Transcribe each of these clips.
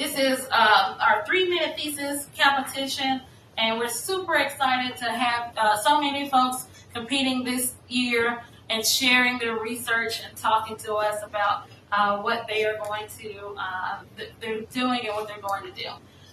This is our 3-minute thesis competition, and we're super excited to have so many folks competing this year and sharing their research and talking to us about what they are going to, they're doing and what they're going to do.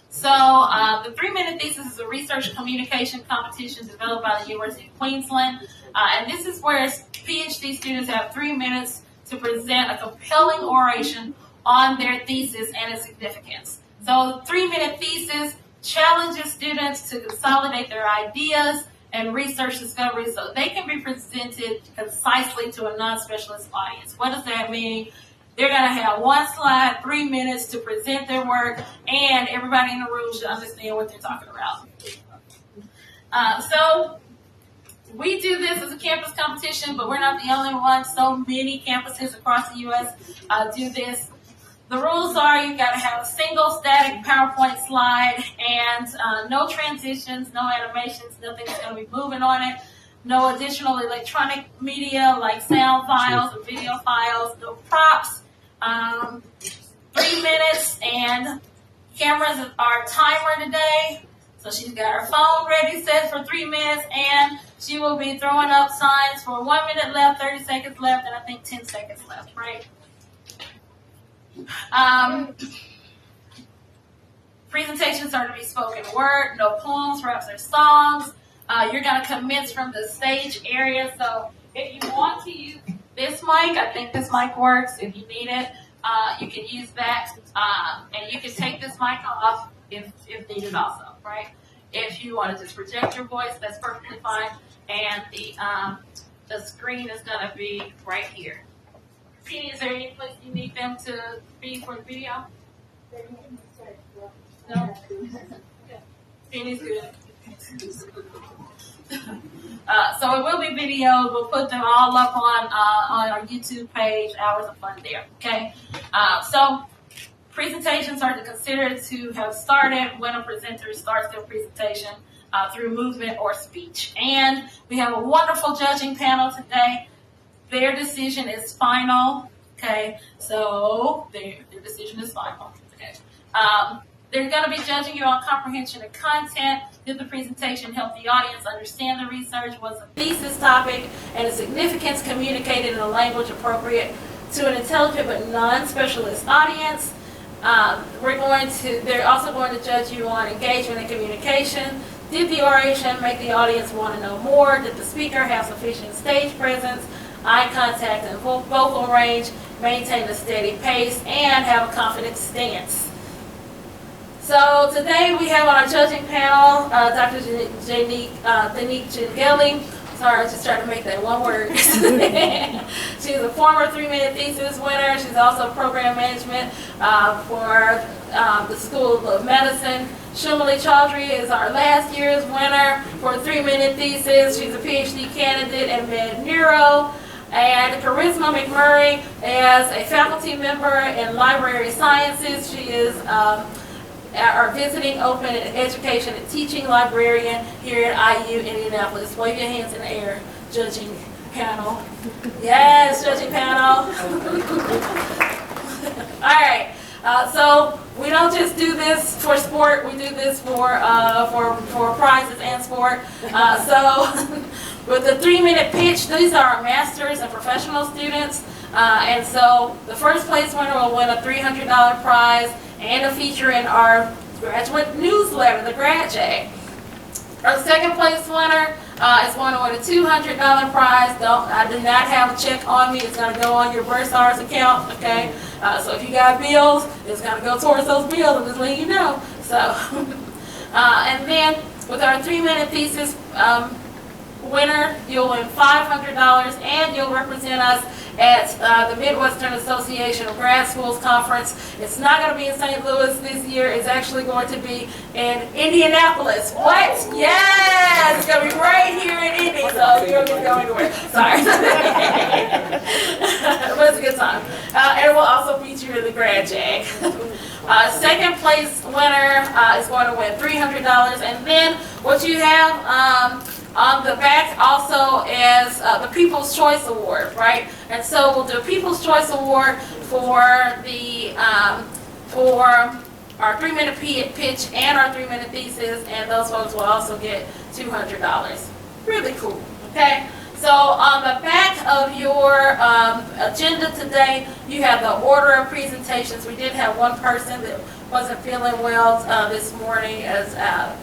So the 3-minute thesis is a research communication competition developed by the University of Queensland. And this is where PhD students have 3 minutes to present a compelling oration on their thesis and its significance. So the 3-minute thesis challenges students to consolidate their ideas and research discoveries so they can be presented concisely to a non-specialist audience. What does that mean? They're going to have one slide, 3 minutes to present their work, and everybody in the room should understand what they're talking about. So we do this as a campus competition, but we're not the only ones. So many campuses across the U.S. Do this. The rules are you've got to have a single static PowerPoint slide and no transitions, no animations, nothing's going to be moving on it. No additional electronic media like sound files or video files, no props. 3 minutes, and cameras are timer today. So she's got her phone ready set for 3 minutes, and she will be throwing up signs for 1 minute left, 30 seconds left, and I think 10 seconds left, right? Presentations are to be spoken word, no poems, raps, or songs. You're going to commence from the stage area. So if you want to use this mic, I think this mic works. If you need it, you can use that. And you can take this mic off if needed also, right? If you want to just project your voice, that's perfectly fine. And the screen is going to be right here. Is there any place you need them to be for the video? No? Penny's good. So it will be videoed. We'll put them all up on our YouTube page. Hours of fun there. Okay. So presentations are considered to have started when a presenter starts their presentation through movement or speech. And we have a wonderful judging panel today. Their decision is final. Okay. So their decision is final. Okay. They're going to be judging you on comprehension of content. Did the presentation help the audience understand the research? Was the thesis topic and its significance communicated in a language appropriate to an intelligent but non-specialist audience? They're also going to judge you on engagement and communication. Did the oration make the audience want to know more? Did the speaker have sufficient stage presence, eye contact, and vocal range, maintain a steady pace, and have a confident stance? So today we have on our judging panel Dr. Danique Jengeli. Sorry, I just tried to make that one word. She's a former 3-minute thesis winner. She's also program management for the School of Medicine. Shumali Chaudhry is our last year's winner for a 3-minute thesis. She's a PhD candidate in Med Neuro. And Charisma McMurray is a faculty member in Library Sciences. She is our visiting open education and teaching librarian here at IU Indianapolis. Wave your hands in the air, judging panel. Yes, judging panel. All right. So we don't just do this for sport. We do this for prizes and sport. So with the 3-minute pitch, these are our masters and professional students. And so the first place winner will win a $300 prize and a feature in our graduate newsletter, the Grad Jag. Our second place winner is going to win a $200 prize. I do not have a check on me. It's going to go on your Bursars account, okay? So if you got bills, it's going to go towards those bills. I'm just letting you know. So, and then with our 3-minute thesis winner, you'll win $500 and you'll represent us at the Midwestern Association of Grad Schools Conference. It's not going to be in St. Louis this year. It's actually going to be in Indianapolis. What? Yes! It's going to be right here in Indy, so you don't get to go anywhere. Sorry. But it's a good time. And it will also feature in the Grad Jag. Second place winner is going to win $300. And then what you have on the back also is the People's Choice Award, right? And so we'll do a People's Choice Award for the our 3-minute pitch and our 3-minute thesis, and those folks will also get $200. Really cool, okay? So on the back of your agenda today, you have the order of presentations. We did have one person that wasn't feeling well this morning that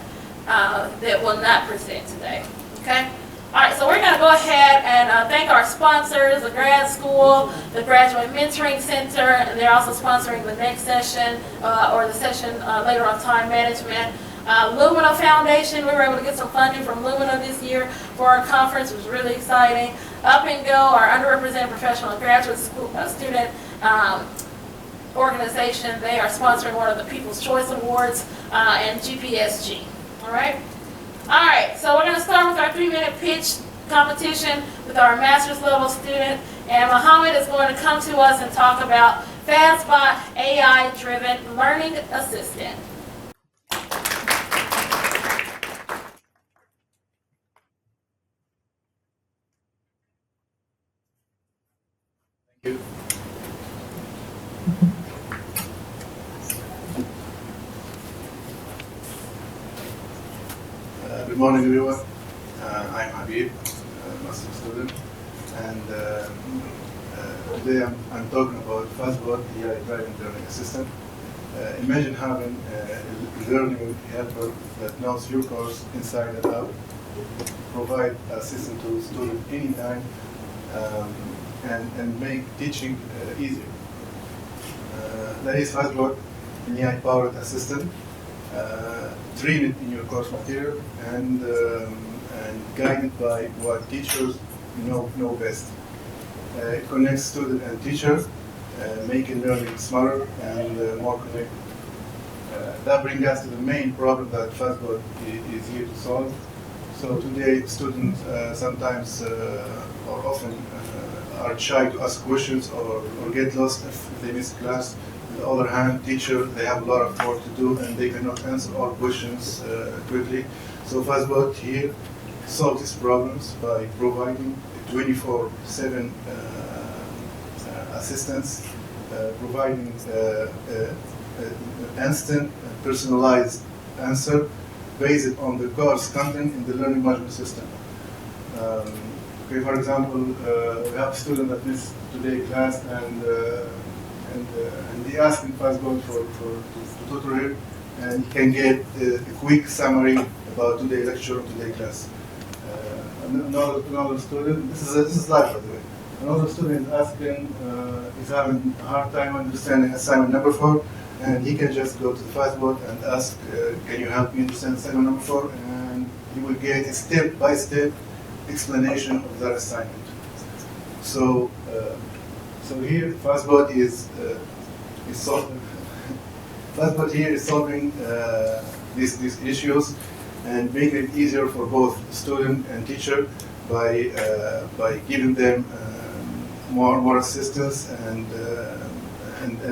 will not present today, okay? All right, so we're going to go ahead and thank our sponsors, the grad school, the Graduate Mentoring Center, and they're also sponsoring the next session or the session later on time management. Lumina Foundation, we were able to get some funding from Lumina this year for our conference. It was really exciting. Up and Go, our underrepresented professional and graduate school, student organization, they are sponsoring one of the People's Choice Awards and GPSG. All right? All right, so we're going to start with our 3-minute pitch competition with our master's level student, and Muhammad is going to come to us and talk about FastBot AI-driven learning assistant. Thank you. Good morning, everyone. I'm Habib, master's student, and today I'm talking about FastBot AI-driven learning assistant. Imagine having a learning helper that knows your course inside and out, provide assistance to student anytime, and make teaching easier. That is FastBot, an AI-powered assistant. Trained in your course material and guided by what teachers know best. It connects student and teacher, making learning smarter and more connected. That brings us to the main problem that FastBot is here to solve. So today, students sometimes or often are shy to ask questions or get lost if they miss class. On the other hand, teachers, they have a lot of work to do and they cannot answer all questions quickly. So FastBot here solves these problems by providing 24/7 assistance, providing instant personalized answer based on the course content in the learning management system. Okay, for example, we have a student that missed today class and they ask in FastBot to tutor him, and he can get a quick summary about today's lecture or today's class. Another student, this is live by the way. Another student is asking, is having a hard time understanding assignment number 4, and he can just go to the FastBot and ask, can you help me understand assignment number 4? And he will get a step-by-step explanation of that assignment. So here, FastBot is solving. FastBot here is solving these issues and making it easier for both student and teacher by giving them more assistance and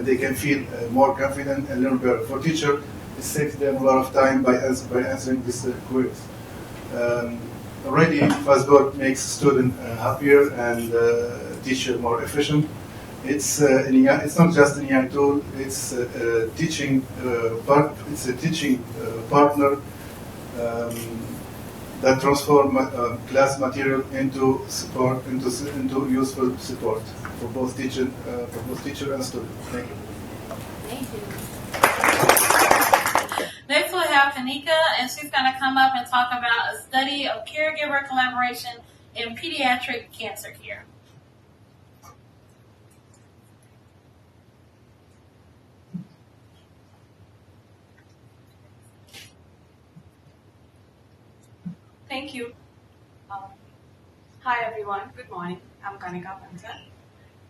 they can feel more confident and learn better. For teacher, it saves them a lot of time by answering these queries. Already, FastBot makes student happier and teacher more efficient. It's not just an AI tool. It's a teaching partner that transforms class material into support, into useful support for both teacher and student. Thank you. Thank you. Next we'll have Kanika, and she's going to come up and talk about a study of caregiver collaboration in pediatric cancer care. Thank you. Hi everyone, good morning. I'm Kanika Pansal.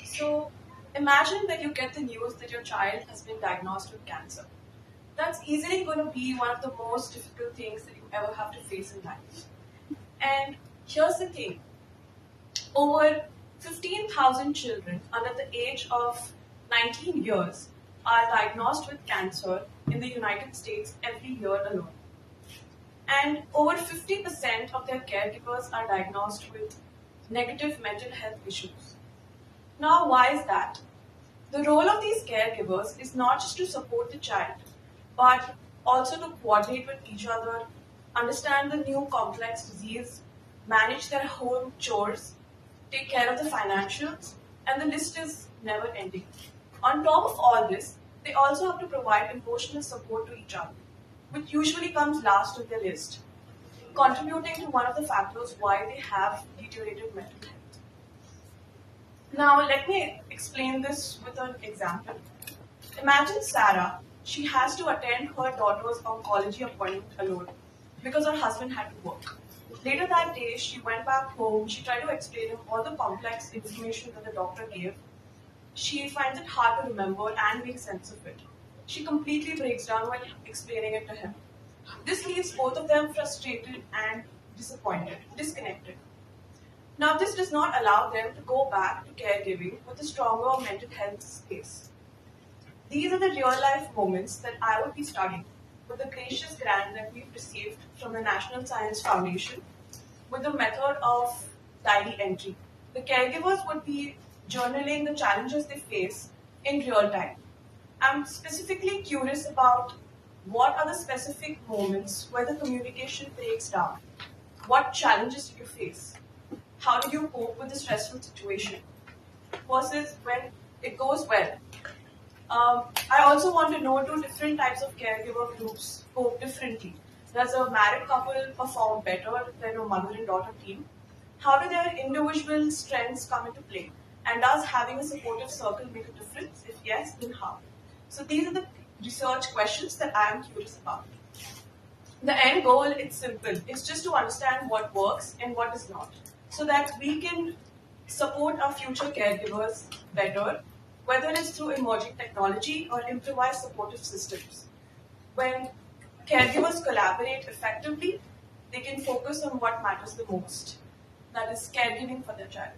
So imagine that you get the news that your child has been diagnosed with cancer. That's easily going to be one of the most difficult things that you ever have to face in life. And here's the thing. Over 15,000 children under the age of 19 years are diagnosed with cancer in the United States every year alone. And over 50% of their caregivers are diagnosed with negative mental health issues. Now, why is that? The role of these caregivers is not just to support the child, but also to coordinate with each other, understand the new complex disease, manage their home chores, take care of the financials, and the list is never ending. On top of all this, they also have to provide emotional support to each other, which usually comes last on their list, contributing to one of the factors why they have deteriorated mental health. Now, let me explain this with an example. Imagine Sarah. She has to attend her daughter's oncology appointment alone because her husband had to work. Later that day, she went back home. She tried to explain him all the complex information that the doctor gave. She finds it hard to remember and make sense of it. She completely breaks down while explaining it to him. This leaves both of them frustrated and disappointed, disconnected. Now, this does not allow them to go back to caregiving with a stronger mental health space. These are the real life moments that I would be studying with the gracious grant that we've received from the National Science Foundation with the method of diary entry. The caregivers would be journaling the challenges they face in real time. I'm specifically curious about what are the specific moments where the communication breaks down. What challenges do you face? How do you cope with the stressful situation? Versus when it goes well. I also want to know do different types of caregiver groups cope differently. Does a married couple perform better than a mother and daughter team? How do their individual strengths come into play? And does having a supportive circle make a difference? If yes, then how? So these are the research questions that I am curious about. The end goal, it's simple. It's just to understand what works and what does not, so that we can support our future caregivers better, whether it's through emerging technology or improvised supportive systems. When caregivers collaborate effectively, they can focus on what matters the most, that is caregiving for their child.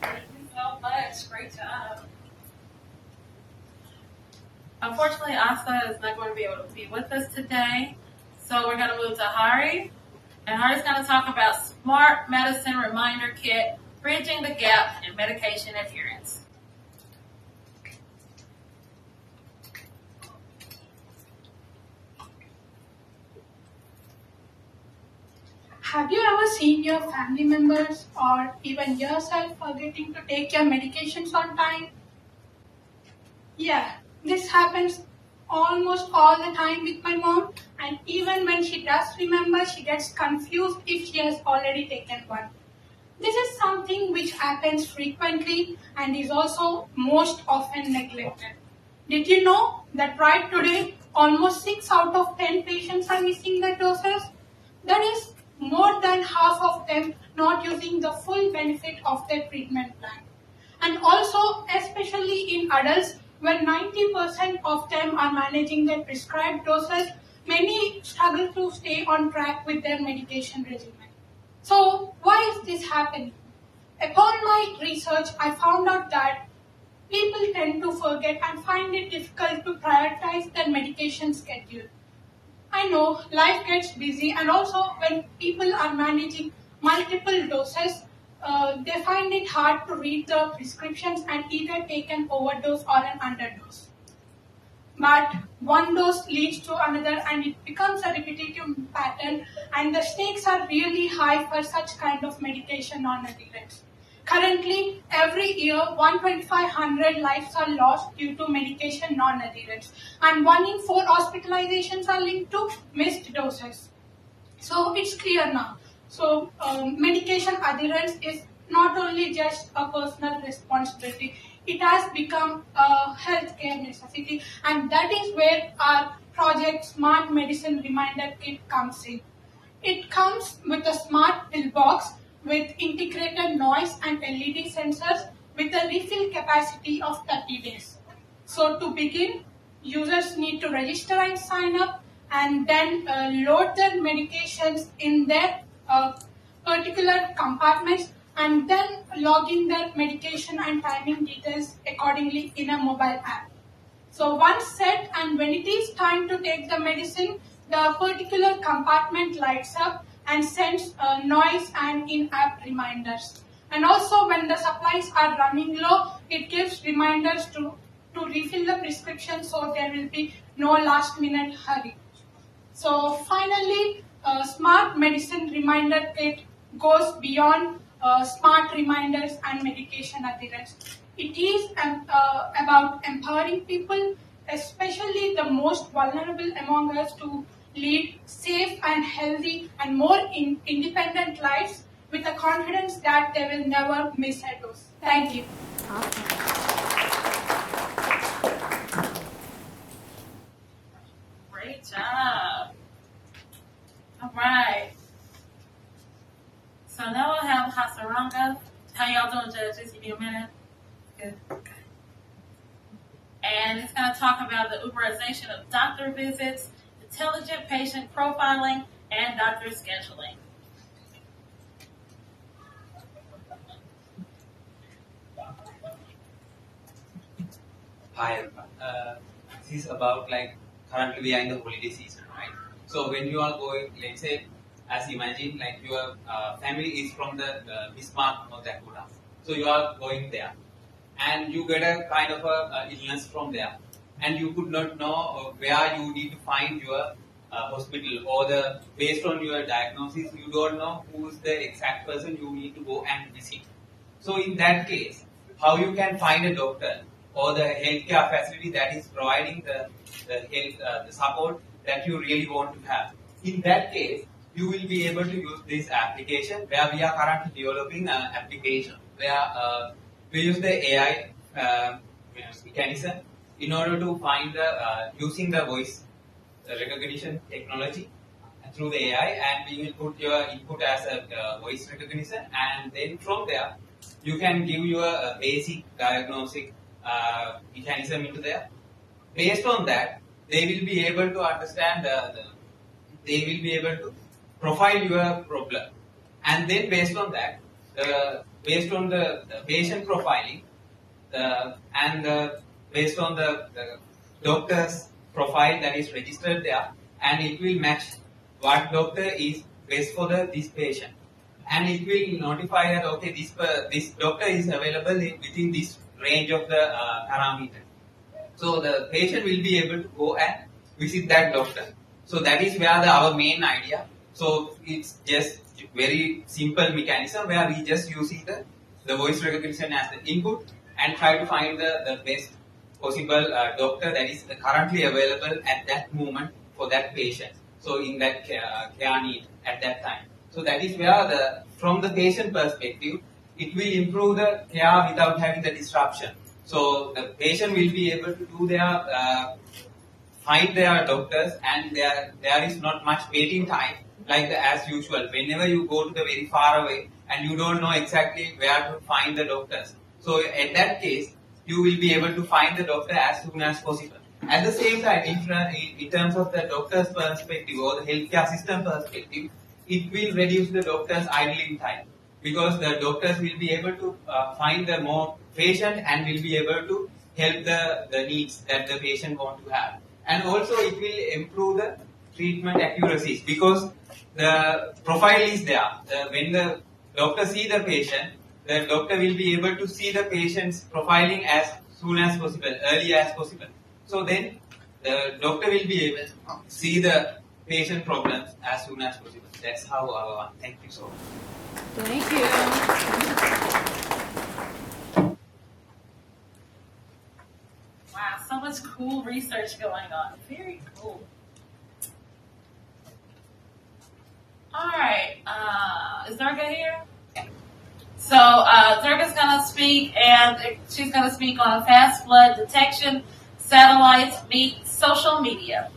Thank you so much. Great job. Unfortunately, Asa is not going to be able to be with us today, so we're going to move to Hari. And Hari's going to talk about Smart Medicine Reminder Kit, bridging the gap in medication adherence. Have you ever seen your family members or even yourself forgetting to take your medications on time? Yeah, this happens almost all the time with my mom, and even when she does remember, she gets confused if she has already taken one. This is something which happens frequently and is also most often neglected. Did you know that right today, almost 6 out of 10 patients are missing their doses? That is more than half of them not using the full benefit of their treatment plan. And also, especially in adults, where 90% of them are managing their prescribed doses, many struggle to stay on track with their medication regimen. So, why is this happening? Upon my research, I found out that people tend to forget and find it difficult to prioritize their medication schedule. I know life gets busy, and also when people are managing multiple doses, they find it hard to read the prescriptions and either take an overdose or an underdose. But one dose leads to another and it becomes a repetitive pattern, and the stakes are really high for such kind of medication non-adherence. Currently, every year, 1,500 lives are lost due to medication non-adherence, and 1 in 4 hospitalizations are linked to missed doses. So it's clear now. So medication adherence is not only just a personal responsibility, it has become a healthcare necessity, and that is where our project Smart Medicine Reminder Kit comes in. It comes with a smart pill box with integrated noise and LED sensors with a refill capacity of 30 days. So to begin, users need to register and sign up, and then load their medications in their particular compartments, and then log in their medication and timing details accordingly in a mobile app. So once set, and when it is time to take the medicine, the particular compartment lights up and sends noise and in-app reminders. And also when the supplies are running low, it gives reminders to refill the prescription, so there will be no last minute hurry. So finally, smart medicine reminder kit goes beyond smart reminders and medication adherence. It is about empowering people, especially the most vulnerable among us, to lead safe and healthy and more independent lives with the confidence that they will never miss a dose. Thank you. Great job. All right. So now we'll have Hasaranga. How y'all doing, judges? Give me a minute. Good. Okay. And it's going to talk about the Uberization of doctor visits, intelligent patient profiling, and doctor scheduling. Hi, everyone. This is about like currently we are in the holiday season, right? So when you are going, let's say, as imagine like your family is from the Bismarck, North Dakota. So you are going there, and you get a kind of a illness from there, and you could not know where you need to find your hospital, or the based on your diagnosis, you don't know who is the exact person you need to go and visit. So in that case, how you can find a doctor or the healthcare facility that is providing the health the support that you really want to have. In that case, you will be able to use this application where we are currently developing an application where we use the AI mechanism in order to find the using the voice recognition technology through the AI, and we will put your input as a voice recognition, and then from there you can give your basic diagnostic mechanism into there. Based on that, they will be able to understand they will be able to profile your problem, and then based on that, based on the patient profiling, based on the doctor's profile that is registered there, and it will match what doctor is best for this patient, and it will notify that okay, this doctor is available within this range of the parameter. So the patient will be able to go and visit that doctor. So that is where our main idea. So it's just very simple mechanism where we just using the voice recognition as the input and try to find the best possible doctor that is currently available at that moment for that patient. So in that care need at that time. So that is where from the patient perspective, it will improve the care without having the disruption. So the patient will be able to do find their doctors, and there is not much waiting time like as usual. Whenever you go to the very far away and you don't know exactly where to find the doctors. So in that case, you will be able to find the doctor as soon as possible. At the same time, in terms of the doctor's perspective or the healthcare system perspective, it will reduce the doctor's idling time, because the doctors will be able to find the more patient and will be able to help the needs that the patient want to have. And also it will improve the treatment accuracies, because the profile is there. When the doctor see the patient, the doctor will be able to see the patient's profiling as soon as possible, early as possible. So then the doctor will be able to see the patient problems as soon as possible. That's how our one. Thank you so much. Thank you. Wow, so much cool research going on. Very cool. All right, is Durga here? So Durga's going to speak, and she's going to speak on fast flood detection, satellites meet social media.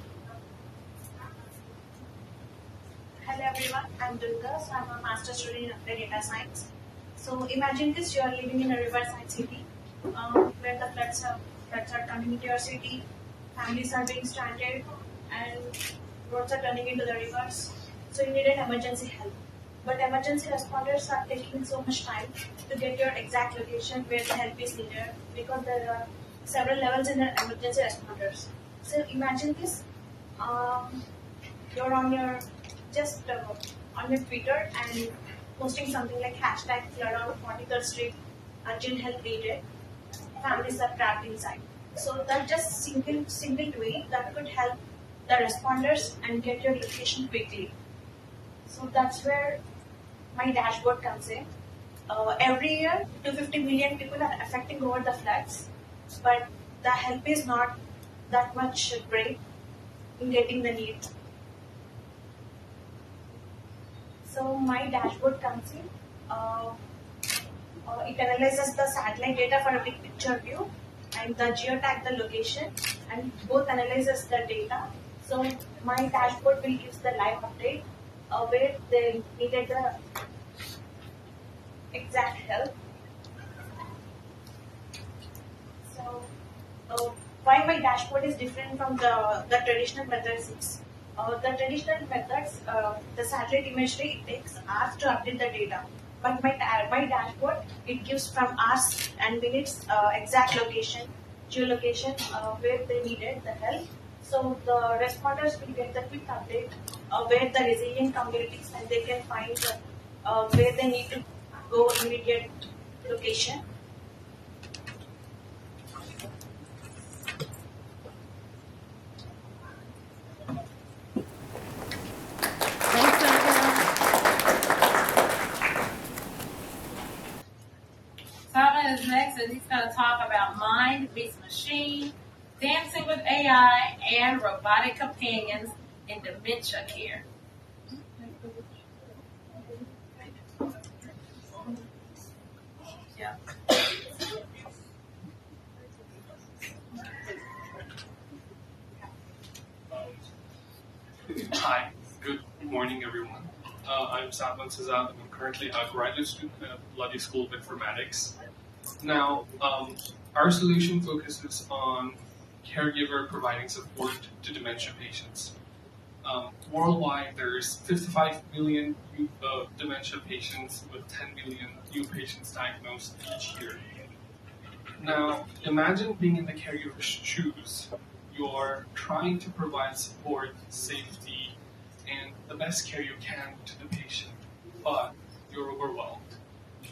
Hello everyone, I'm Durga. So I'm a master's student in applied data science. So imagine this: you are living in a riverside city where the floods are coming into your city, families are being stranded, and roads are turning into the rivers. So you need an emergency help. But emergency responders are taking so much time to get your exact location where the help is needed, because there are several levels in the emergency responders. So imagine this: you're on your on your Twitter, and posting something like hashtag flood on 43rd Street, urgent help needed, families are trapped inside. So that's just single tweet that could help the responders and get your location quickly. So that's where my dashboard comes in. Every year, 250 million people are affecting over the floods, but the help is not that much great in getting the need. So my dashboard comes in. It analyzes the satellite data for a big picture view and the geotag the location, and both analyzes the data. So my dashboard will give the live update where they needed the exact help. So why my dashboard is different from the traditional methods is the traditional methods, the satellite imagery, it takes hours to update the data. But my dashboard, it gives from hours and minutes exact location, geolocation, where they needed the help. So the responders will get the quick update where the resilient communities, and they can find where they need to go immediate location. Simon is next, and he's going to talk about mind meets machine, dancing with AI, and robotic companions in dementia care. Yeah. Hi, good morning, everyone. I'm Salman Sazad, and I'm currently a graduate student at Luddy School of Informatics. Now, our solution focuses on caregiver providing support to dementia patients. Worldwide, there's 55 million dementia patients with 10 million new patients diagnosed each year. Now, imagine being in the caregiver's shoes. You're trying to provide support, safety, and the best care you can to the patient, but you're overwhelmed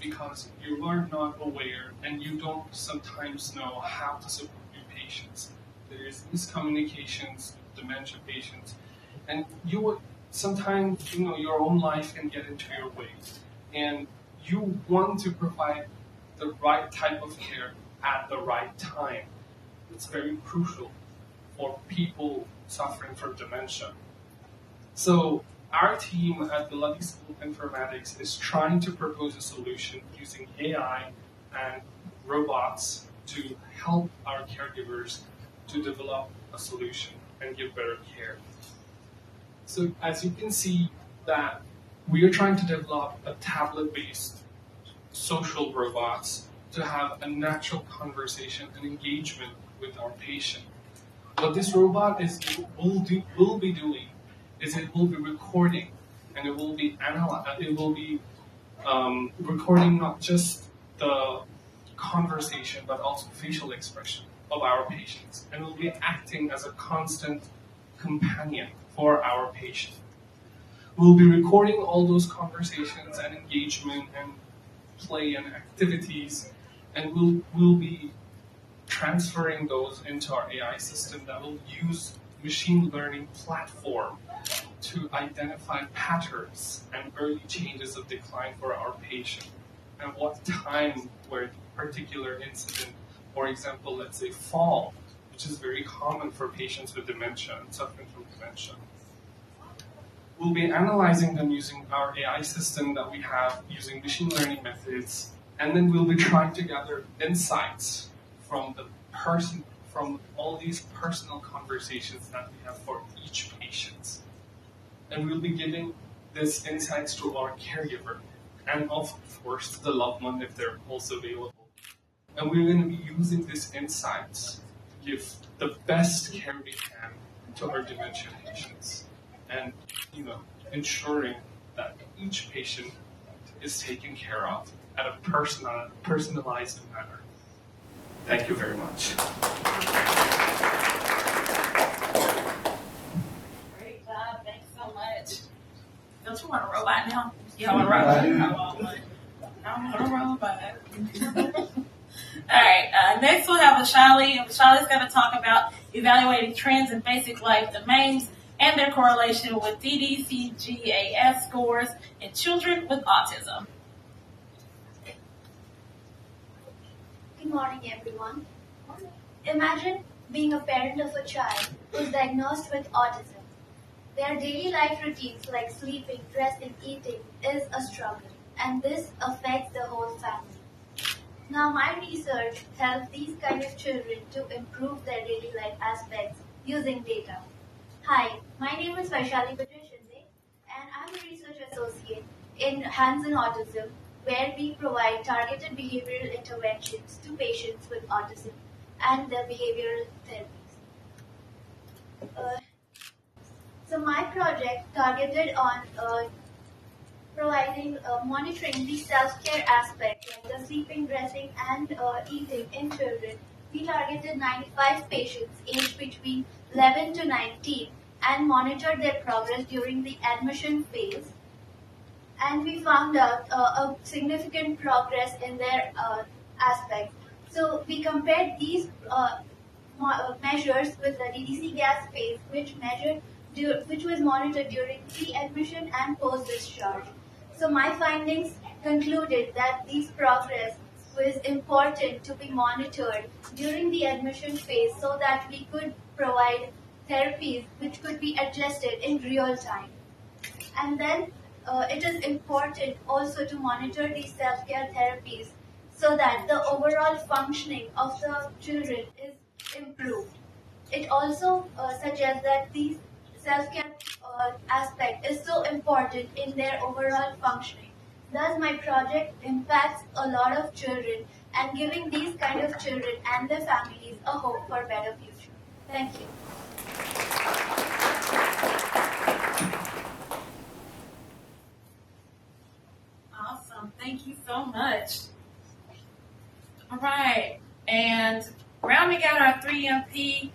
because you are not aware and you don't sometimes know how to support your patients. There is miscommunications with dementia patients, and you would sometimes, your own life can get into your way, and you want to provide the right type of care at the right time. It's very crucial for people suffering from dementia. So our team at the Luddy School of Informatics is trying to propose a solution using AI and robots to help our caregivers to develop a solution and give better care. So as you can see that we are trying to develop a tablet-based social robots to have a natural conversation and engagement with our patient. What this robot will be doing is it will be recording, and it will be recording not just the conversation but also facial expression of our patients, and will be acting as a constant companion for our patient. We'll be recording all those conversations and engagement and play and activities, and we'll be transferring those into our AI system that will use machine learning platform to identify patterns and early changes of decline for our patient, and what time where a particular incident, for example, let's say fall, which is very common for patients with dementia and suffering from dementia. We'll be analyzing them using our AI system that we have using machine learning methods, and then we'll be trying to gather insights from all these personal conversations that we have for each patient. And we'll be giving these insights to our caregiver, and of course to the loved one if they're also available. And we're going to be using these insights to give the best care we can to our dementia patients, and ensuring that each patient is taken care of at a personalized manner. Thank you very much. Great job. Thanks so much. Don't you want a robot now? You don't want to roll one? I don't want to roll one. All right, next we'll have Vishali, and Vishali's going to talk about evaluating trends in basic life domains and their correlation with DDCGAS scores in children with autism. Good morning, everyone. Imagine being a parent of a child who is diagnosed with autism. Their daily life routines like sleeping, dressing, eating is a struggle, and this affects the whole family. Now, my research helps these kind of children to improve their daily life aspects using data. Hi, my name is Vaishali Patrishinde, and I'm a research associate in Hands-on Autism, where we provide targeted behavioral interventions to patients with autism and their behavioral therapies. So my project targeted on providing monitoring the self-care aspect, like the sleeping, dressing, and eating in children. We targeted 95 patients aged between 11 to 19 and monitored their progress during the admission phase. And we found out a significant progress in their aspects. So we compared these measures with the DDC gas phase, which was monitored during pre-admission and post-discharge. So my findings concluded that these progress was important to be monitored during the admission phase so that we could provide therapies which could be adjusted in real time. And then it is important also to monitor these self-care therapies so that the overall functioning of the children is improved. It also suggests that these self-care aspect is so important in their overall functioning. Thus, my project impacts a lot of children and giving these kind of children and their families a hope for a better future. Thank you. Awesome. Thank you so much. All right. And rounding out our 3MP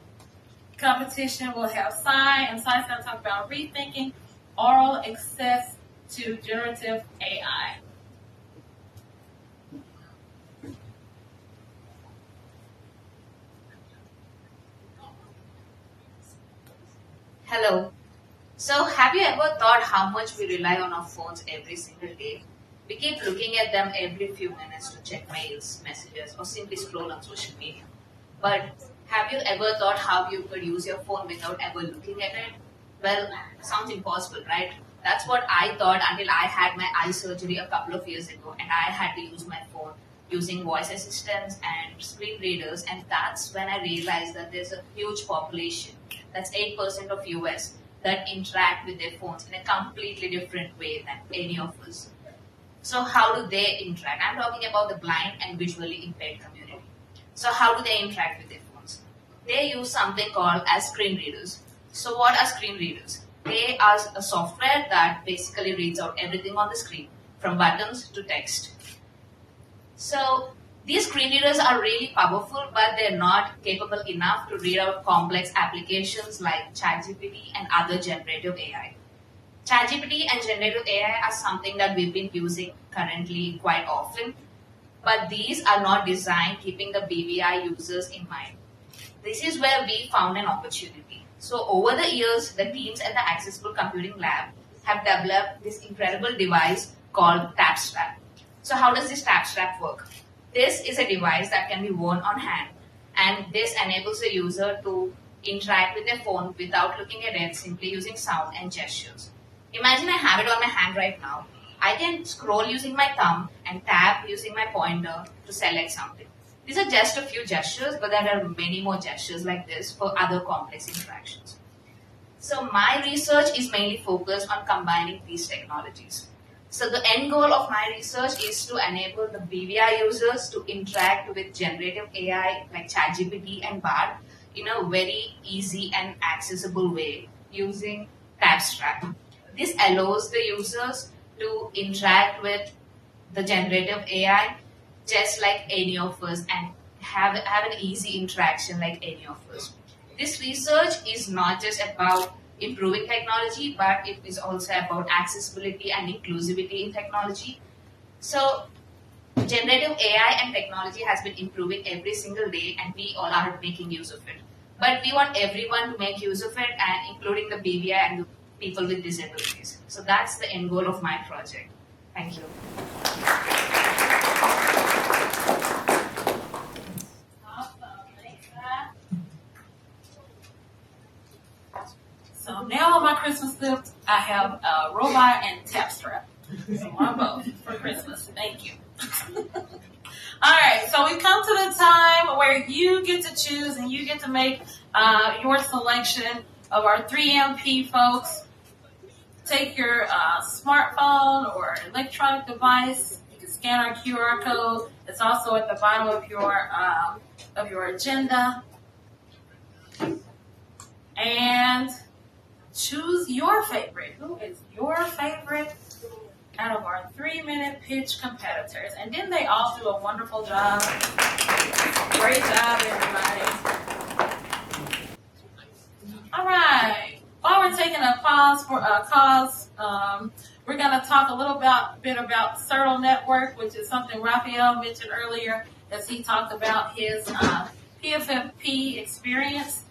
competition, we'll have Sai, and Sai's going to talk about rethinking oral access to generative AI. Hello. So, have you ever thought how much we rely on our phones every single day? We keep looking at them every few minutes to check mails, messages, or simply scroll on social media. But have you ever thought how you could use your phone without ever looking at it? Well, sounds impossible, right? That's what I thought until I had my eye surgery a couple of years ago and I had to use my phone using voice assistants and screen readers, and that's when I realized that there's a huge population, that's 8% of US, that interact with their phones in a completely different way than any of us. So how do they interact? I'm talking about the blind and visually impaired community. So how do they interact with their phones? They use something called as screen readers. So what are screen readers? They are a software that basically reads out everything on the screen, from buttons to text. So these screen readers are really powerful, but they're not capable enough to read out complex applications like ChatGPT and other generative AI. ChatGPT and generative AI are something that we've been using currently quite often, but these are not designed keeping the BVI users in mind. This is where we found an opportunity. So over the years, the teams at the Accessible Computing Lab have developed this incredible device called TapStrap. So how does this TapStrap work? This is a device that can be worn on hand, and this enables the user to interact with their phone without looking at it, simply using sound and gestures. Imagine I have it on my hand right now. I can scroll using my thumb and tap using my pointer to select something. These are just a few gestures, but there are many more gestures like this for other complex interactions. So my research is mainly focused on combining these technologies. So the end goal of my research is to enable the BVI users to interact with generative AI like ChatGPT and Bard in a very easy and accessible way using TapStrap. This allows the users to interact with the generative AI just like any of us and have an easy interaction like any of us. This research is not just about improving technology, but it is also about accessibility and inclusivity in technology. So generative AI and technology has been improving every single day, and we all are making use of it. But we want everyone to make use of it, and including the BBI and the people with disabilities. So that's the end goal of my project. Thank you. So now on my Christmas gift, I have a robot and tap strap. So I'm both for Christmas. Thank you. All right, so we come to the time where you get to choose and you get to make your selection of our 3MP folks. Take your smartphone or electronic device. You can scan our QR code. It's also at the bottom of your agenda. And choose your favorite. Who is your favorite out of our 3-minute pitch competitors? And didn't they all do a wonderful job? Great job, everybody. All right. While we're taking a pause for a cause, we're going to talk a little bit about CERTL Network, which is something Raphael mentioned earlier as he talked about his PFFP experience.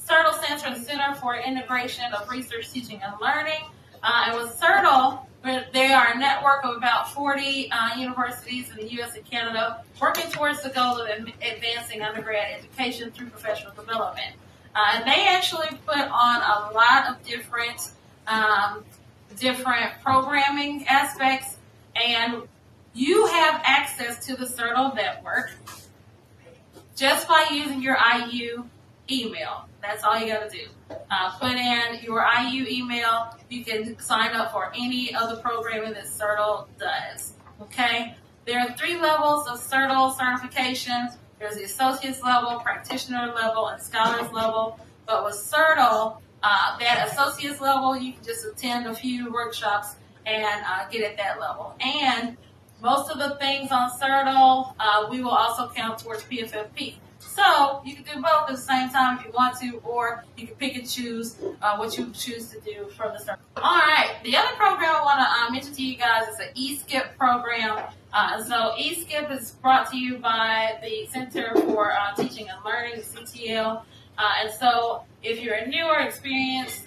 CERTL stands for the Center for Integration of Research, Teaching, and Learning. And with CERTL, they are a network of about 40 universities in the U.S. and Canada working towards the goal of advancing undergrad education through professional development. And they actually put on a lot of different programming aspects, and you have access to the CERTL network just by using your IU email. That's all you got to do. Put in your IU email. You can sign up for any of the programming that CERTL does. Okay? There are 3 levels of CERTL certification. There's the associate's level, practitioner level, and scholars level. But with CERTL, that associate's level, you can just attend a few workshops and get at that level. And most of the things on CERTL, we will also count towards PFFP. So you can do both at the same time if you want to, or you can pick and choose what you choose to do from the start. All right, the other program I want to mention to you guys is the eSkip program. So eSkip is brought to you by the Center for Teaching and Learning, CTL. And so if you're a new or experienced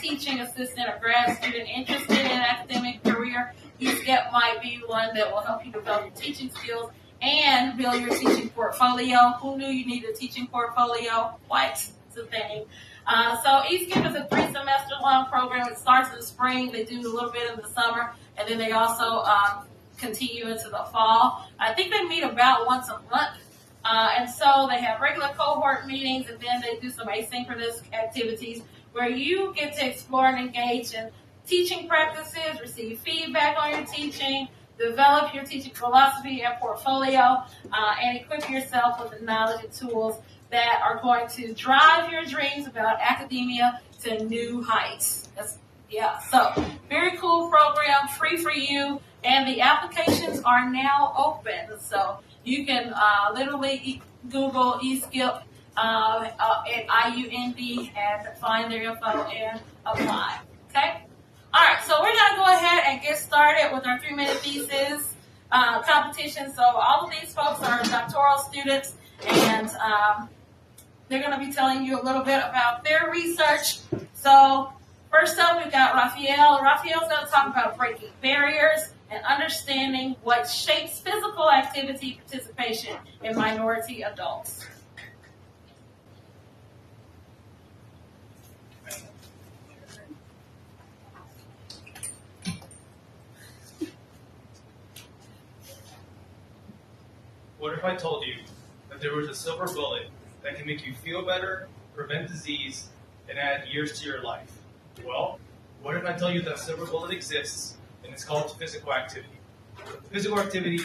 teaching assistant or grad student interested in an academic career, eSkip might be one that will help you develop your teaching skills and build your teaching portfolio. Who knew you needed a teaching portfolio? What? It's a thing. So eSkip is a 3-semester long program. It starts in the spring. They do a little bit in the summer, and then they also continue into the fall. I think they meet about once a month. And so they have regular cohort meetings, and then they do some asynchronous activities where you get to explore and engage in teaching practices, receive feedback on your teaching, develop your teaching philosophy and portfolio, and equip yourself with the knowledge and tools that are going to drive your dreams about academia to new heights. So very cool program, free for you, and the applications are now open. So you can literally Google eSkip at IUND and find their info and apply. Okay? All right, so we're going to go ahead and get started with our 3-minute thesis competition. So all of these folks are doctoral students, and they're going to be telling you a little bit about their research. So first up, we've got Raphael. Raphael's going to talk about breaking barriers and understanding what shapes physical activity participation in minority adults. What if I told you that there was a silver bullet that can make you feel better, prevent disease, and add years to your life? Well, what if I tell you that silver bullet exists, and it's called physical activity? Physical activity,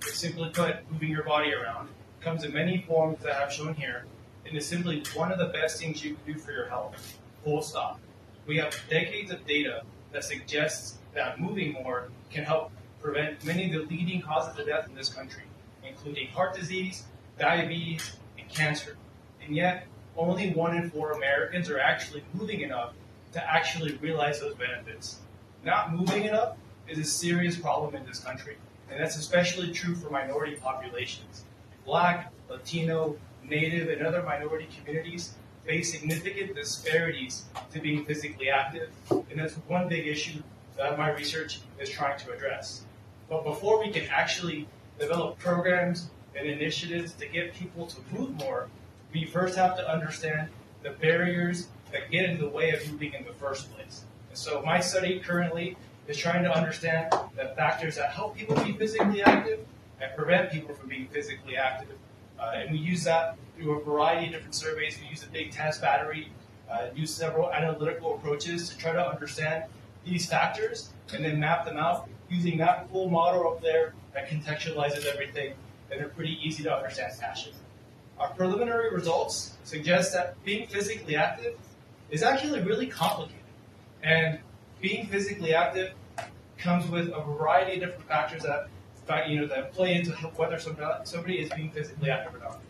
simply put, moving your body around, comes in many forms that I've shown here, and is simply one of the best things you can do for your health. Full stop. We have decades of data that suggests that moving more can help prevent many of the leading causes of death in this country, including heart disease, diabetes, and cancer. And yet, only 1 in 4 Americans are actually moving enough to actually realize those benefits. Not moving enough is a serious problem in this country, and that's especially true for minority populations. Black, Latino, Native, and other minority communities face significant disparities to being physically active, and that's one big issue that my research is trying to address. But before we can actually develop programs and initiatives to get people to move more, we first have to understand the barriers that get in the way of moving in the first place. And so my study currently is trying to understand the factors that help people be physically active and prevent people from being physically active. And we use that through a variety of different surveys. We use a big test battery, use several analytical approaches to try to understand these factors and then map them out using that full model up there that contextualizes everything and they're pretty easy to understand fashion. Our preliminary results suggest that being physically active is actually really complicated. And being physically active comes with a variety of different factors that play into whether somebody is being physically active or not.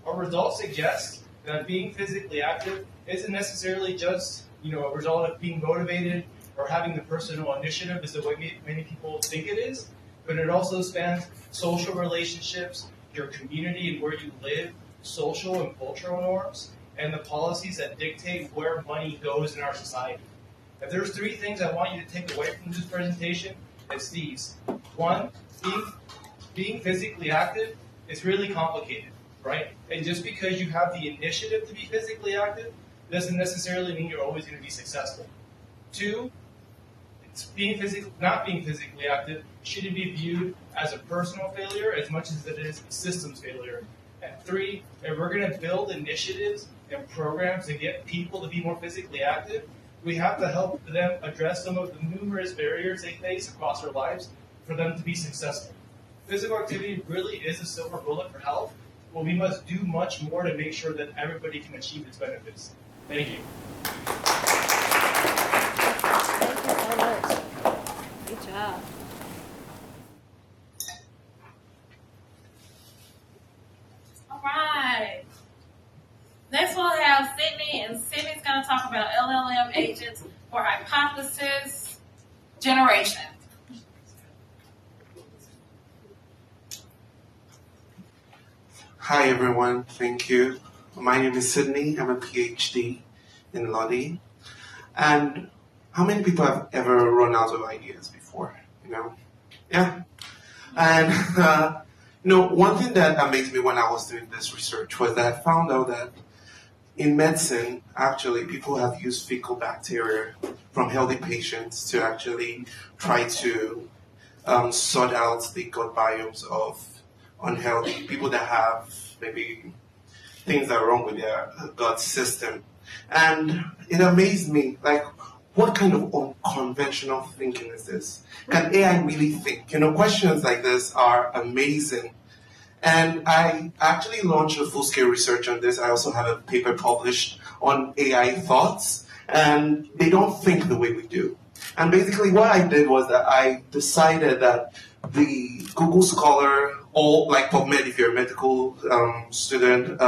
Our results suggest that being physically active isn't necessarily just a result of being motivated or having the personal initiative is the way many people think it is, but it also spans social relationships, your community and where you live, social and cultural norms, and the policies that dictate where money goes in our society. If there's three things I want you to take away from this presentation, it's these. One, being physically active is really complicated, right? And just because you have the initiative to be physically active doesn't necessarily mean you're always going to be successful. Two, not being physically active shouldn't be viewed as a personal failure as much as it is a systems failure. And three, if we're going to build initiatives and programs to get people to be more physically active, we have to help them address some of the numerous barriers they face across their lives for them to be successful. Physical activity really is a silver bullet for health, but we must do much more to make sure that everybody can achieve its benefits. Thank you. Good job. All right. Next we'll have Sydney, and Sydney's going to talk about LLM agents for hypothesis generation. Hi everyone, thank you. My name is Sydney. I'm a PhD in Lodi. And how many people have ever run out of ideas before? Yeah. And one thing that amazed me when I was doing this research was that I found out that in medicine, actually, people have used fecal bacteria from healthy patients to actually try to sort out the gut biomes of unhealthy people that have maybe things that are wrong with their gut system. And it amazed me, what kind of unconventional thinking is this? Can AI really think? Questions like this are amazing. And I actually launched a full-scale research on this. I also have a paper published on AI thoughts, and they don't think the way we do. And basically what I did was that I decided that the Google Scholar, or like PubMed if you're a medical student,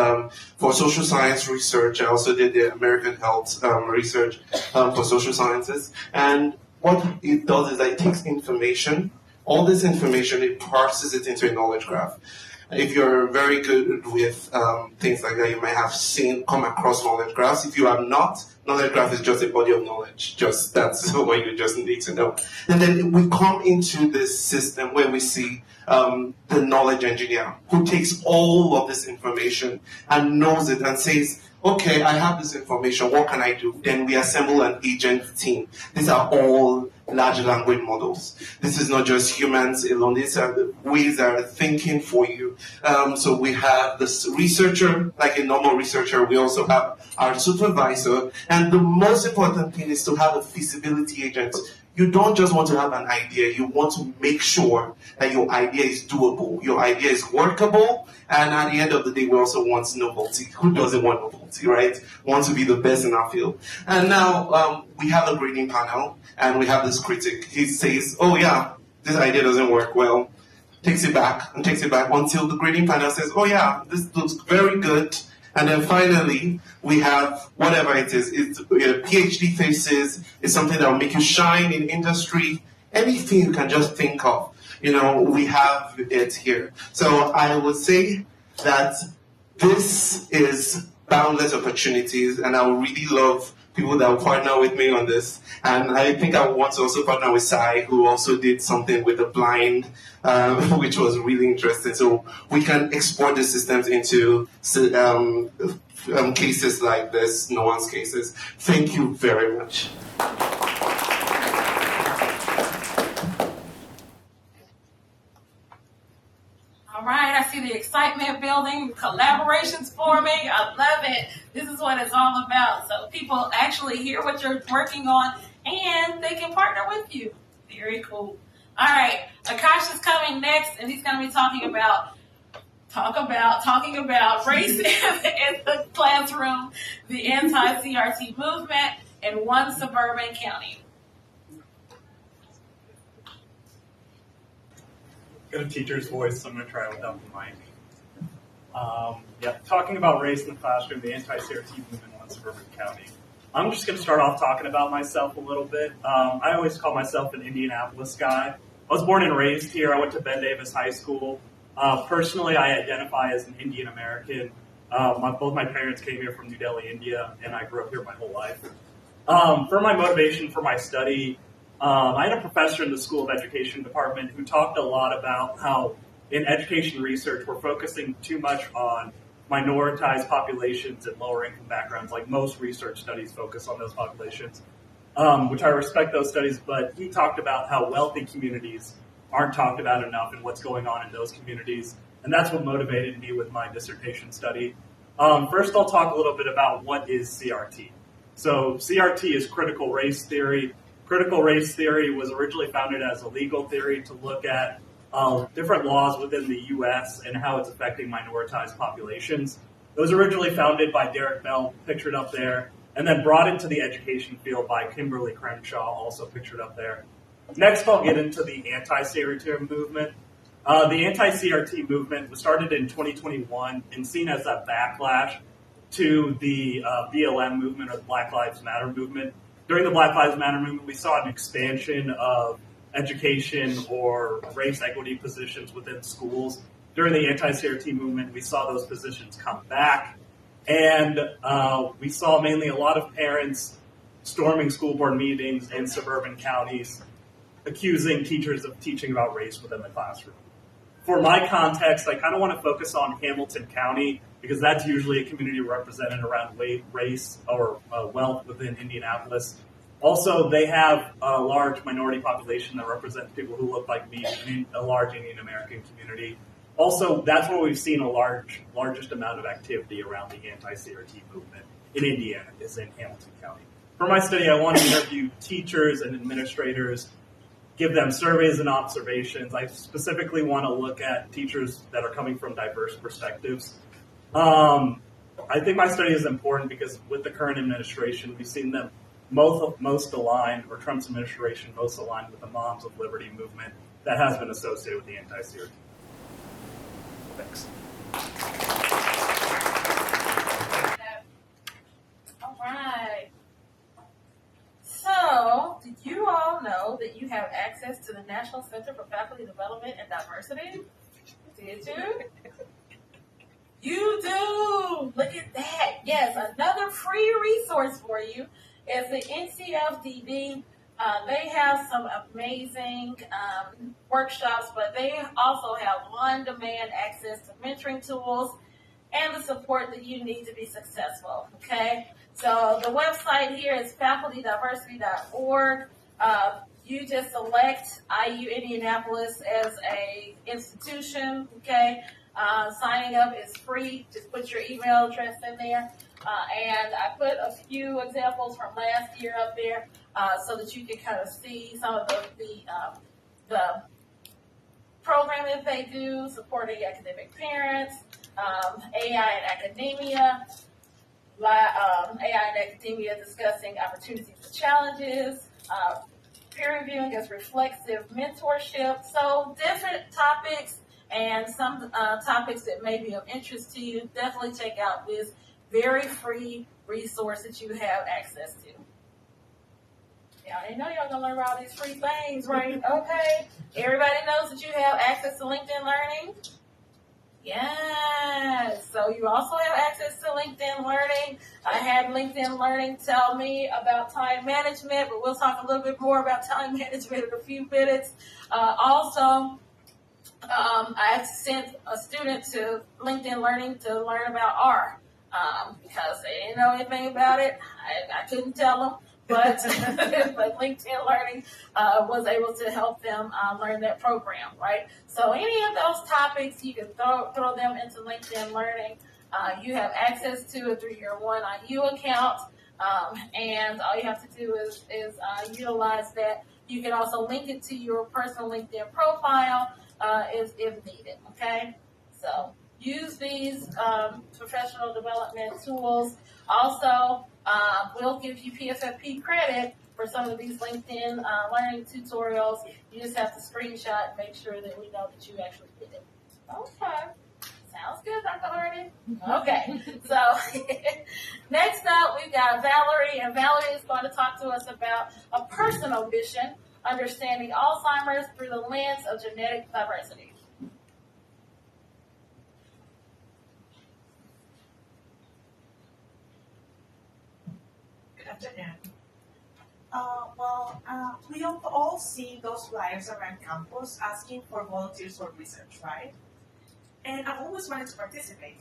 for social science research, I also did the American Health research for social sciences. And what it does is that it takes information, all this information, it parses it into a knowledge graph. If you're very good with things like that, you might have come across knowledge graphs. If you have not, knowledge graph is just a body of knowledge. That's what you just need to know. And then we come into this system where we see the knowledge engineer who takes all of this information and knows it and says, okay, I have this information, what can I do? Then we assemble an agent team. These are all large language models. This is not just humans alone. These are the ways that are thinking for you. So we have this researcher, like a normal researcher. We also have our supervisor. And the most important thing is to have a feasibility agent. You don't just want to have an idea. You want to make sure that your idea is doable, your idea is workable, and at the end of the day, we also want novelty. Who doesn't want novelty, right? Want to be the best in our field. And now we have a grading panel, and we have this critic. He says, oh yeah, this idea doesn't work well. Takes it back and takes it back until the grading panel says, oh yeah, this looks very good. And then finally, we have whatever it is. It's a PhD thesis. It's something that will make you shine in industry. Anything you can just think of, we have it here. So I would say that this is boundless opportunities, and I would really love people that will partner with me on this. And I think I want to also partner with Sai, who also did something with the blind, which was really interesting. So we can export the systems into cases like this, no one's cases. Thank you very much. All right, I see the excitement building, collaborations forming. I love it. This is what it's all about. So people actually hear what you're working on and they can partner with you. Very cool. All right, Akash is coming next, and he's going to be talking about race in the classroom, the anti-CRT movement in one suburban county. Got a teacher's voice, so I'm going to try it without the mic. Talking about race in the classroom, the anti-CRT movement in one suburban county. I'm just going to start off talking about myself a little bit. I always call myself an Indianapolis guy. I was born and raised here. I went to Ben Davis High School. Personally, I identify as an Indian American. Both my parents came here from New Delhi, India, and I grew up here my whole life. For my motivation for my study, I had a professor in the School of Education department who talked a lot about how in education research we're focusing too much on minoritized populations and lower income backgrounds, like most research studies focus on those populations, which I respect those studies, but he talked about how wealthy communities aren't talked about enough and what's going on in those communities, and that's what motivated me with my dissertation study. First, I'll talk a little bit about what is CRT. So CRT is critical race theory. Critical race theory was originally founded as a legal theory to look at different laws within the U.S. and how it's affecting minoritized populations. It was originally founded by Derek Bell, pictured up there, and then brought into the education field by Kimberly Crenshaw, also pictured up there. Next, I'll get into the anti-CRT movement. The anti-CRT movement was started in 2021 and seen as a backlash to the BLM movement, or the Black Lives Matter movement. During the Black Lives Matter movement, we saw an expansion of education or race equity positions within schools. During the anti-CRT movement, we saw those positions come back, and we saw mainly a lot of parents storming school board meetings in suburban counties, accusing teachers of teaching about race within the classroom. For my context, I kind of want to focus on Hamilton County because that's usually a community represented around race or wealth within Indianapolis. Also, they have a large minority population that represents people who look like me in a large Indian American community. Also, that's where we've seen a largest amount of activity around the anti-CRT movement in Indiana, is in Hamilton County. For my study, I want to interview teachers and administrators, give them surveys and observations. I specifically want to look at teachers that are coming from diverse perspectives. I think my study is important because with the current administration, we've seen them most aligned, or Trump's administration most aligned with the Moms of Liberty movement that has been associated with the anti-CRT. Thanks. All right. So, did you all know that you have access to the National Center for Faculty Development and Diversity? Did you? You do! Look at that. Yes, another free resource for you is the NCFDD. They have some amazing workshops, but they also have on-demand access to mentoring tools and the support that you need to be successful, okay? So the website here is facultydiversity.org. You just select IU Indianapolis as a institution, okay? Signing up is free. Just put your email address in there. And I put a few examples from last year up there so that you can kind of see some of the programming that they do, supporting academic parents, AI in academia, AI in academia discussing opportunities and challenges, peer reviewing as reflexive mentorship. So different topics and some topics that may be of interest to you. Definitely check out this very free resource that you have access to. Y'all didn't know y'all gonna learn about all these free things, right? Okay. Everybody knows that you have access to LinkedIn Learning. Yes. So you also have access to LinkedIn Learning. I had LinkedIn Learning tell me about time management, but we'll talk a little bit more about time management in a few minutes. I sent a student to LinkedIn Learning to learn about R because they didn't know anything about it. I couldn't tell them. But, but LinkedIn Learning was able to help them learn that program, right? So any of those topics, you can throw them into LinkedIn Learning. You have access to it through your OneIU account, and all you have to do is utilize that. You can also link it to your personal LinkedIn profile if needed, okay? So use these professional development tools. Also, we'll give you PFFP credit for some of these LinkedIn learning tutorials. You just have to screenshot and make sure that we know that you actually did it. Okay. Sounds good, Dr. Hardy. Okay. So next up, we've got Valerie, and Valerie is going to talk to us about a personal mission, understanding Alzheimer's through the lens of genetic diversity. Good afternoon. We have all seen those flyers around campus asking for volunteers for research, right? And I've always wanted to participate.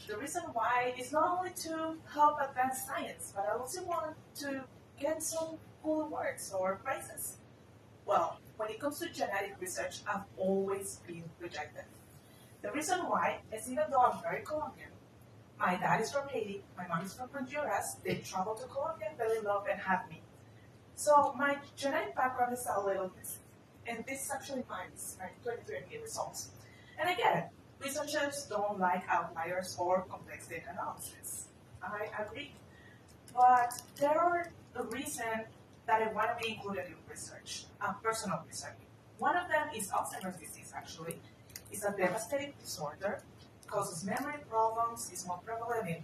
The reason why is not only to help advance science, but I also want to get some cool awards or prizes. Well, when it comes to genetic research, I've always been rejected. The reason why is even though I'm very Colombian, my dad is from Haiti, my mom is from Honduras, they traveled to Colombia, fell in love, and had me. So my genetic background is a little mixed. And this is actually my 2020 results. And I get it. Researchers don't like outliers or complex data analysis. I agree. But there are a reason that I want to be included in research, personal research. One of them is Alzheimer's disease, actually. It's a devastating disorder, causes memory problems, is more prevalent in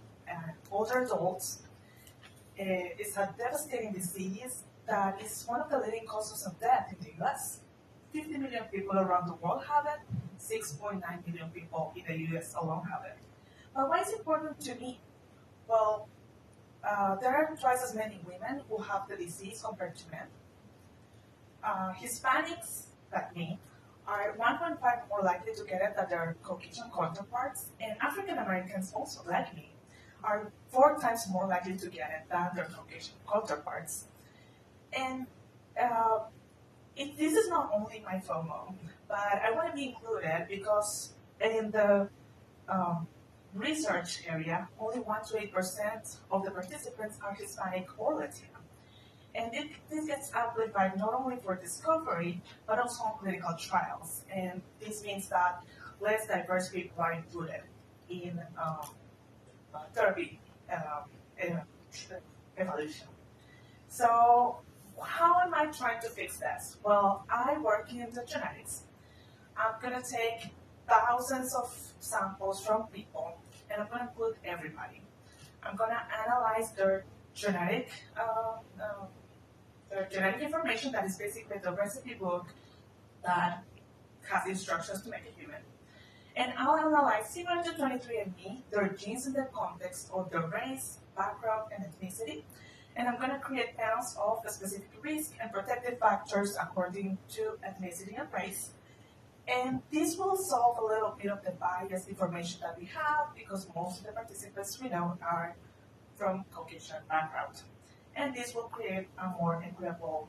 older adults. It's a devastating disease that is one of the leading causes of death in the US. 50 million people around the world have it, 6.9 million people in the US alone have it. But why is it important to me? Well, there are twice as many women who have the disease compared to men. Hispanics, like me, are 1.5 more likely to get it than their Caucasian counterparts, and African Americans, also like me, are 4 times more likely to get it than their Caucasian counterparts. And this is not only my FOMO, but I want to be included because in the research area, only 1 to 8% of the participants are Hispanic or Latino. And this gets amplified not only for discovery, but also on clinical trials. And this means that less diverse people are included in therapy evaluation. So how am I trying to fix this? Well, I work in the genetics. I'm going to take thousands of samples from people, and I'm going to include everybody. I'm going to analyze their genetic information, that is basically the recipe book that has instructions to make a human. And I'll analyze, similar to 23andMe, their genes in the context of their race, background, and ethnicity. And I'm going to create panels of the specific risk and protective factors according to ethnicity and race. And this will solve a little bit of the biased information that we have because most of the participants we know are from Caucasian background. And this will create a more equitable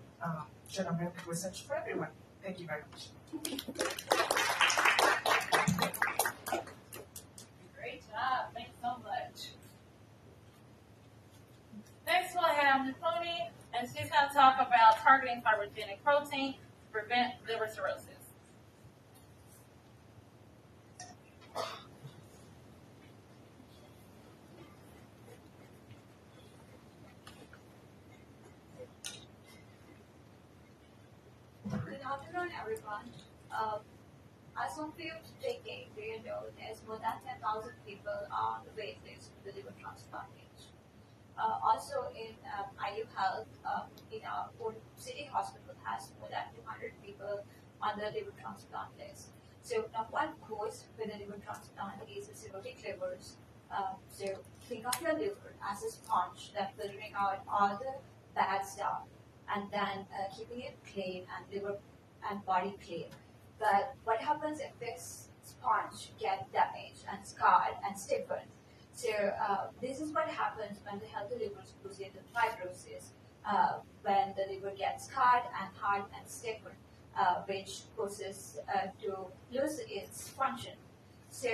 genomic research for everyone. Thank you very much. Great job. Thanks so much. Next we'll have Niponi, and she's going to talk about targeting fibrogenic protein to prevent liver cirrhosis. Good afternoon, everyone. As some of you taking, do you know there's more than 10,000 people are on the wait list for the liver transplantation. Also in IU Health, in our own city hospital has more than 200 people on the liver transplant list. So now what goes with the liver transplant is the cirrhotic livers. So think of your liver as a sponge that's filtering out all the bad stuff and then keeping it clean and liver and body clean. But what happens if this sponge gets damaged and scarred and stiffened? So this is what happens when the healthy liver goes into fibrosis, when the liver gets scarred and hard and stiffened, which causes to lose its function. So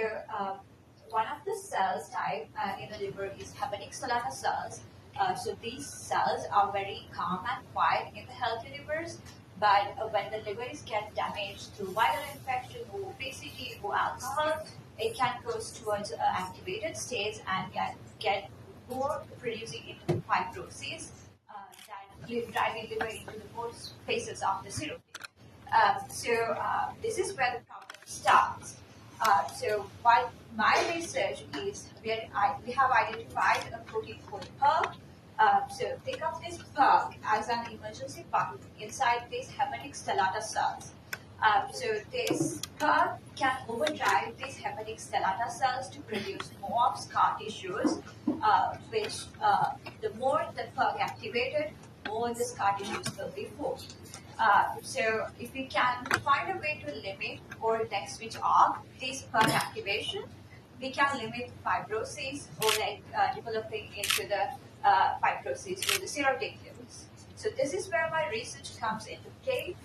one of the cells type in the liver is hepatic stellata cells. So these cells are very calm and quiet in the healthy livers, but when the liver is get damaged through viral infection or obesity or alcohol, it can go towards activated states and get more producing into fibrosis that driving liver into the most phases of the cirrhosis. So this is where the problem starts. So while my research is we have identified a protein called PERG. So think of this PERG as an emergency button inside these hepatic stellata cells. So this PERG can overdrive these hepatic stellata cells to produce more of scar tissues, which the more the PERG activated, more the scar tissues will be formed. So if we can find a way to limit or like switch off this PERG activation, we can limit fibrosis or like developing into the fibrosis with the cirrhotic livers. So this is where my research comes into play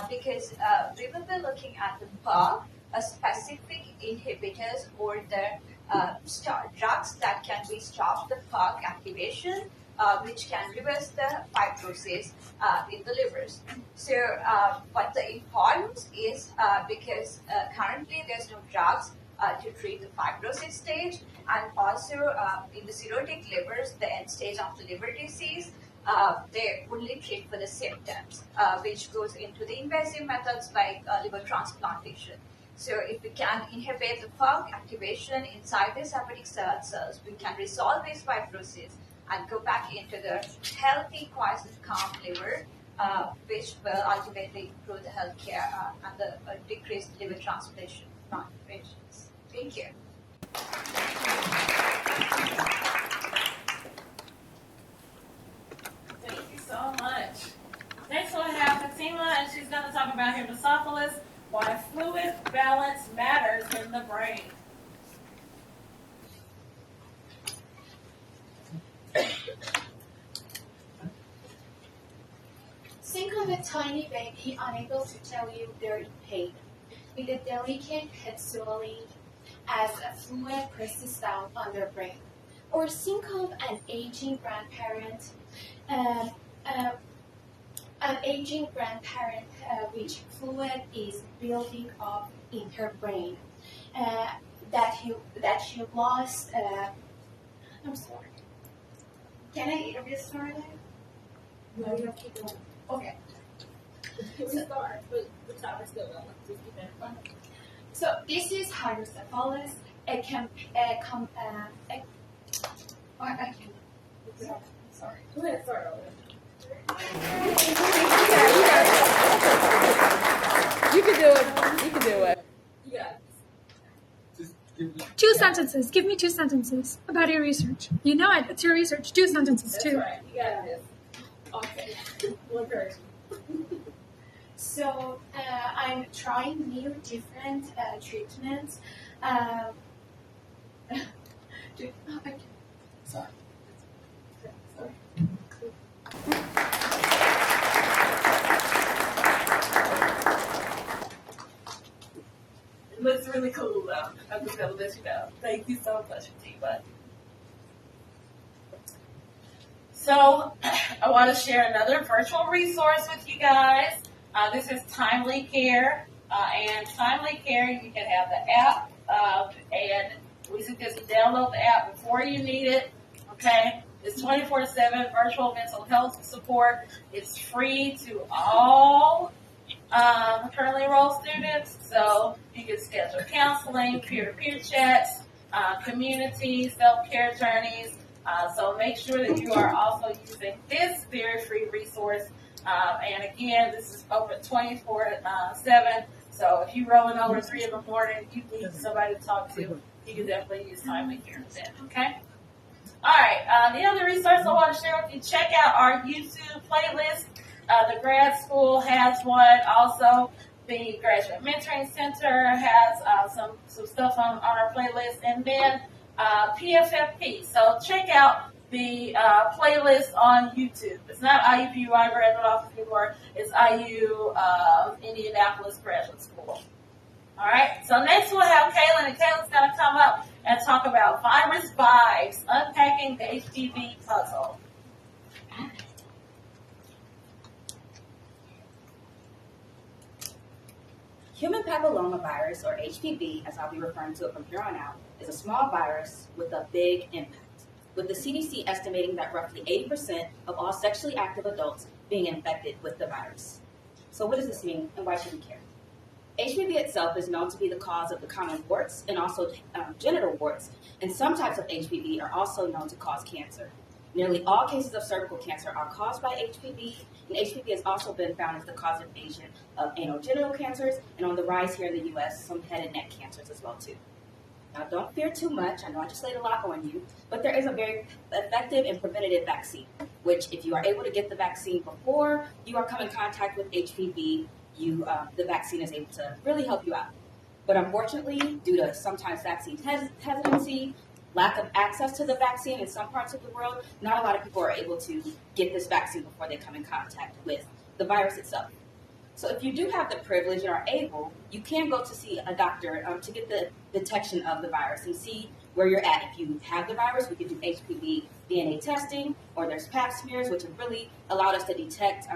because we will be looking at the PERG, specific inhibitors or the drugs that can be stop the PERG activation, which can reverse the fibrosis in the livers. So but the importance is because currently there's no drugs to treat the fibrosis stage, and also in the cirrhotic livers, the end stage of the liver disease, they only treat for the symptoms, which goes into the invasive methods like liver transplantation. So if we can inhibit the PERG activation inside these hepatic cells, we can resolve this fibrosis and go back into the healthy, quiet, and calm liver, which will ultimately improve the healthcare and the decrease liver transplantation patients. Thank you. Thank you so much. Next we'll have Fatima, and she's going to talk about hydrocephalus, why fluid balance matters in the brain. Think of a tiny baby unable to tell you they're in pain, with a delicate head swelling as a fluid presses down on their brain. Or think of an aging grandparent, which fluid is building up in her brain that you lost. I'm sorry. Can I restart it? No, you have to keep going. Okay. Restart, but the top is still going. Just keep it fun. So this is hydrocephalus. It can sorry. Go ahead, start over. You can do it. You can do it. You got it. 2 sentences. Give me 2 sentences about your research. You know it. It's your research. 2 sentences, That's too. right. You got this. Okay. One person. So I'm trying new different treatments. Sorry. It looks really cool, though. I'm just going to let you know. Thank you so much, Fatima. So, I want to share another virtual resource with you guys. This is Timely Care. And Timely Care, you can have the app, and we suggest you download the app before you need it. Okay? It's 24/7 virtual mental health support. It's free to all currently enrolled students. So you can schedule counseling, peer-to-peer chats, community, self-care journeys. So make sure that you are also using this very free resource. And again, this is open 24/7. So if you're rolling over 3 in the morning, you need somebody to talk to, you can definitely use timely care with that, okay? All right, the other resource I want to share with you, check out our YouTube playlist. The grad school has one. Also, the Graduate Mentoring Center has some stuff on our playlist. And then PFFP. So check out the playlist on YouTube. It's not IUPUI Graduate Office anymore. It's IU Indianapolis Graduate School. All right, so next we'll have Kaylin, and Kaylin's going to come up and talk about virus vibes, unpacking the HPV puzzle. Human papillomavirus, or HPV, as I'll be referring to it from here on out, is a small virus with a big impact, with the CDC estimating that roughly 80% of all sexually active adults being infected with the virus. So what does this mean, and why should we care? HPV itself is known to be the cause of the common warts and also genital warts, and some types of HPV are also known to cause cancer. Nearly all cases of cervical cancer are caused by HPV, and HPV has also been found as the cause of agent of anogenital cancers, and on the rise here in the U.S., some head and neck cancers as well too. Now don't fear too much, I know I just laid a lot on you, but there is a very effective and preventative vaccine, which if you are able to get the vaccine before you are come in contact with HPV, the vaccine is able to really help you out. But unfortunately, due to sometimes vaccine hesitancy, lack of access to the vaccine in some parts of the world, not a lot of people are able to get this vaccine before they come in contact with the virus itself. So if you do have the privilege and are able, you can go to see a doctor to get the detection of the virus and see where you're at. If you have the virus, we can do HPV DNA testing, or there's pap smears, which have really allowed us to detect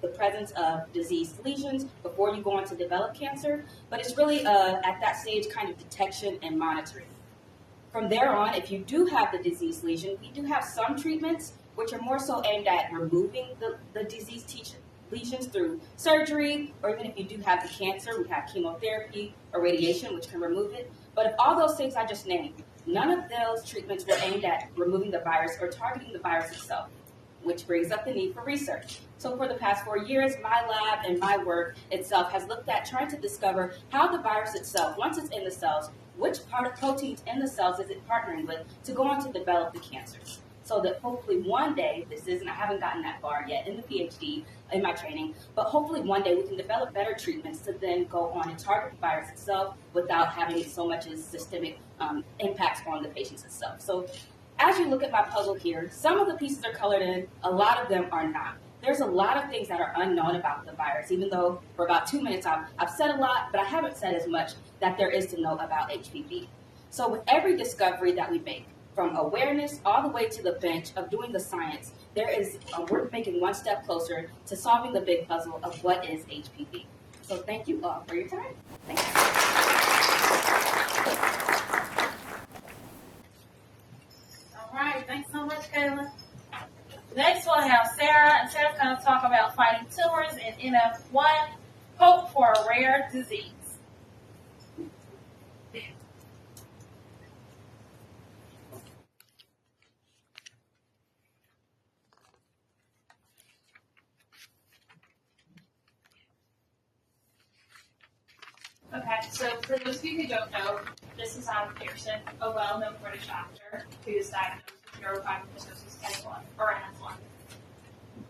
the presence of diseased lesions before you go on to develop cancer. But it's really at that stage kind of detection and monitoring. From there on, if you do have the diseased lesion, we do have some treatments which are more so aimed at removing the diseased lesions through surgery, or even if you do have the cancer, we have chemotherapy or radiation which can remove it. But if all those things I just named, none of those treatments were aimed at removing the virus or targeting the virus itself, which brings up the need for research. So for the past 4 years, my lab and my work itself has looked at trying to discover how the virus itself, once it's in the cells, which part of proteins in the cells is it partnering with to go on to develop the cancers. So that hopefully one day, I haven't gotten that far yet in the PhD, in my training, but hopefully one day we can develop better treatments to then go on and target the virus itself without having so much as systemic impacts on the patients itself. So as you look at my puzzle here, some of the pieces are colored in, a lot of them are not. There's a lot of things that are unknown about the virus, even though for about 2 minutes I've said a lot, but I haven't said as much that there is to know about HPV. So with every discovery that we make, from awareness all the way to the bench of doing the science, we're making one step closer to solving the big puzzle of what is HPV. So thank you all for your time. Thank you. All right, thanks so much, Kayla. Next, we'll have Sarah, and Sarah's going to talk about fighting tumors in NF1, hope for a rare disease. Okay, so for those of you who don't know, this is Adam Pearson, a well-known British actor who is diagnosed with neurofibromatosis type 1, or NF1.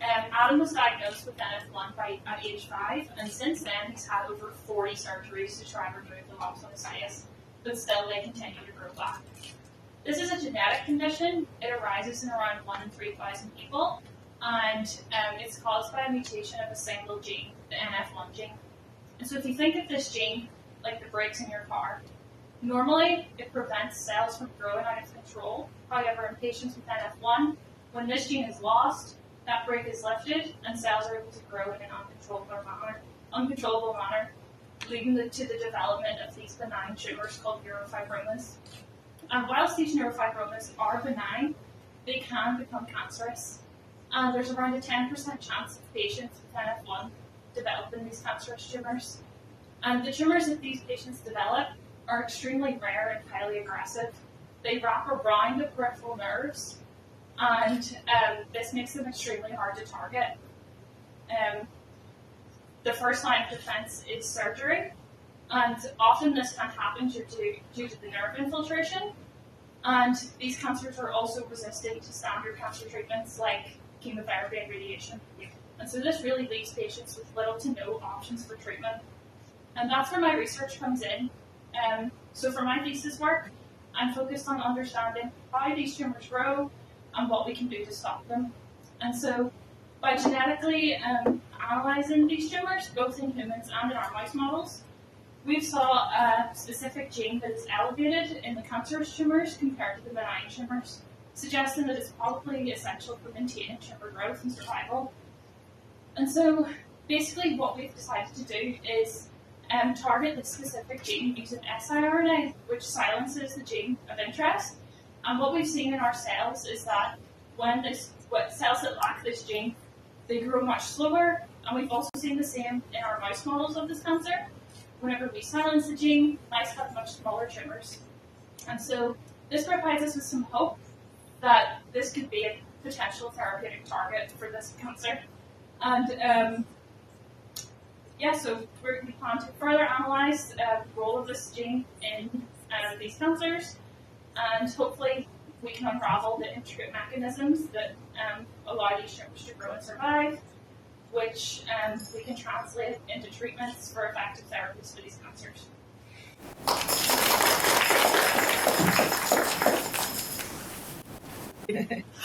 Adam was diagnosed with NF1 at age 5, and since then he's had over 40 surgeries to try and remove the lumps on his face, but still they continue to grow back. This is a genetic condition. It arises in around 1 in 3,000 people, and it's caused by a mutation of a single gene, the NF1 gene. And so if you think of this gene like the brakes in your car, normally it prevents cells from growing out of control. However, in patients with NF1, when this gene is lost, that brake is lifted and cells are able to grow in an uncontrollable manner, leading to the development of these benign tumors called neurofibromas. And whilst these neurofibromas are benign, they can become cancerous. And there's around a 10% chance of patients with NF1 developing these cancerous tumours. And the tumours that these patients develop are extremely rare and highly aggressive. They wrap around the peripheral nerves, and this makes them extremely hard to target. The first line of defense is surgery, and often this can happen due to the nerve infiltration. And these cancers are also resistant to standard cancer treatments like chemotherapy and radiation. And so this really leaves patients with little to no options for treatment. And that's where my research comes in. So for my thesis work, I'm focused on understanding how these tumours grow and what we can do to stop them. And so by genetically analysing these tumours, both in humans and in our mouse models, we saw a specific gene that is elevated in the cancerous tumours compared to the benign tumours, suggesting that it's probably essential for maintaining tumour growth and survival. And so basically what we've decided to do is target this specific gene using siRNA, which silences the gene of interest. And what we've seen in our cells is that when cells that lack this gene, they grow much slower, and we've also seen the same in our mouse models of this cancer. Whenever we silence the gene, mice have much smaller tumours. And so this provides us with some hope that this could be a potential therapeutic target for this cancer. And so we plan to further analyse the role of this gene in these cancers, and hopefully we can unravel the intricate mechanisms that allow these tumours to grow and survive, which we can translate into treatments for effective therapies for these cancers.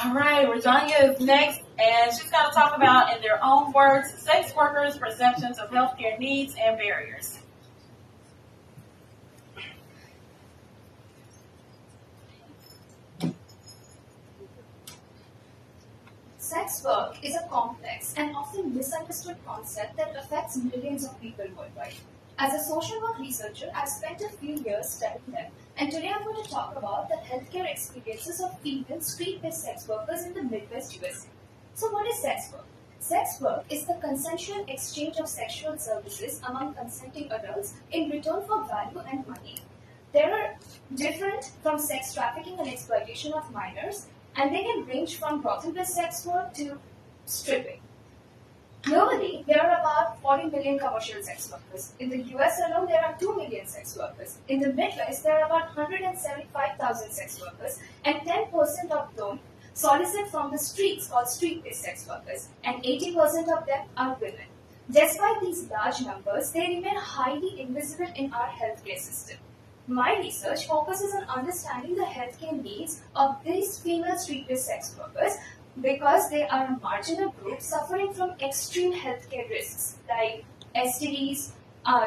All right, Rajanya is next, and she's going to talk about, in their own words, sex workers' perceptions of healthcare needs and barriers. Sex work is a complex and often misunderstood concept that affects millions of people worldwide. As a social work researcher, I've spent a few years studying them, and today I'm going to talk about the healthcare experiences of female street-based sex workers in the Midwest USA. So what is sex work? Sex work is the consensual exchange of sexual services among consenting adults in return for value and money. They are different from sex trafficking and exploitation of minors, and they can range from brothel-based sex work to stripping. Globally, there are about 40 million commercial sex workers. In the US alone, there are 2 million sex workers. In the Midwest, there are about 175,000 sex workers, and 10% of them solicit from the streets, called street-based sex workers, and 80% of them are women. Despite these large numbers, they remain highly invisible in our healthcare system. My research focuses on understanding the healthcare needs of these female street-based sex workers because they are a marginal group suffering from extreme healthcare risks like STDs,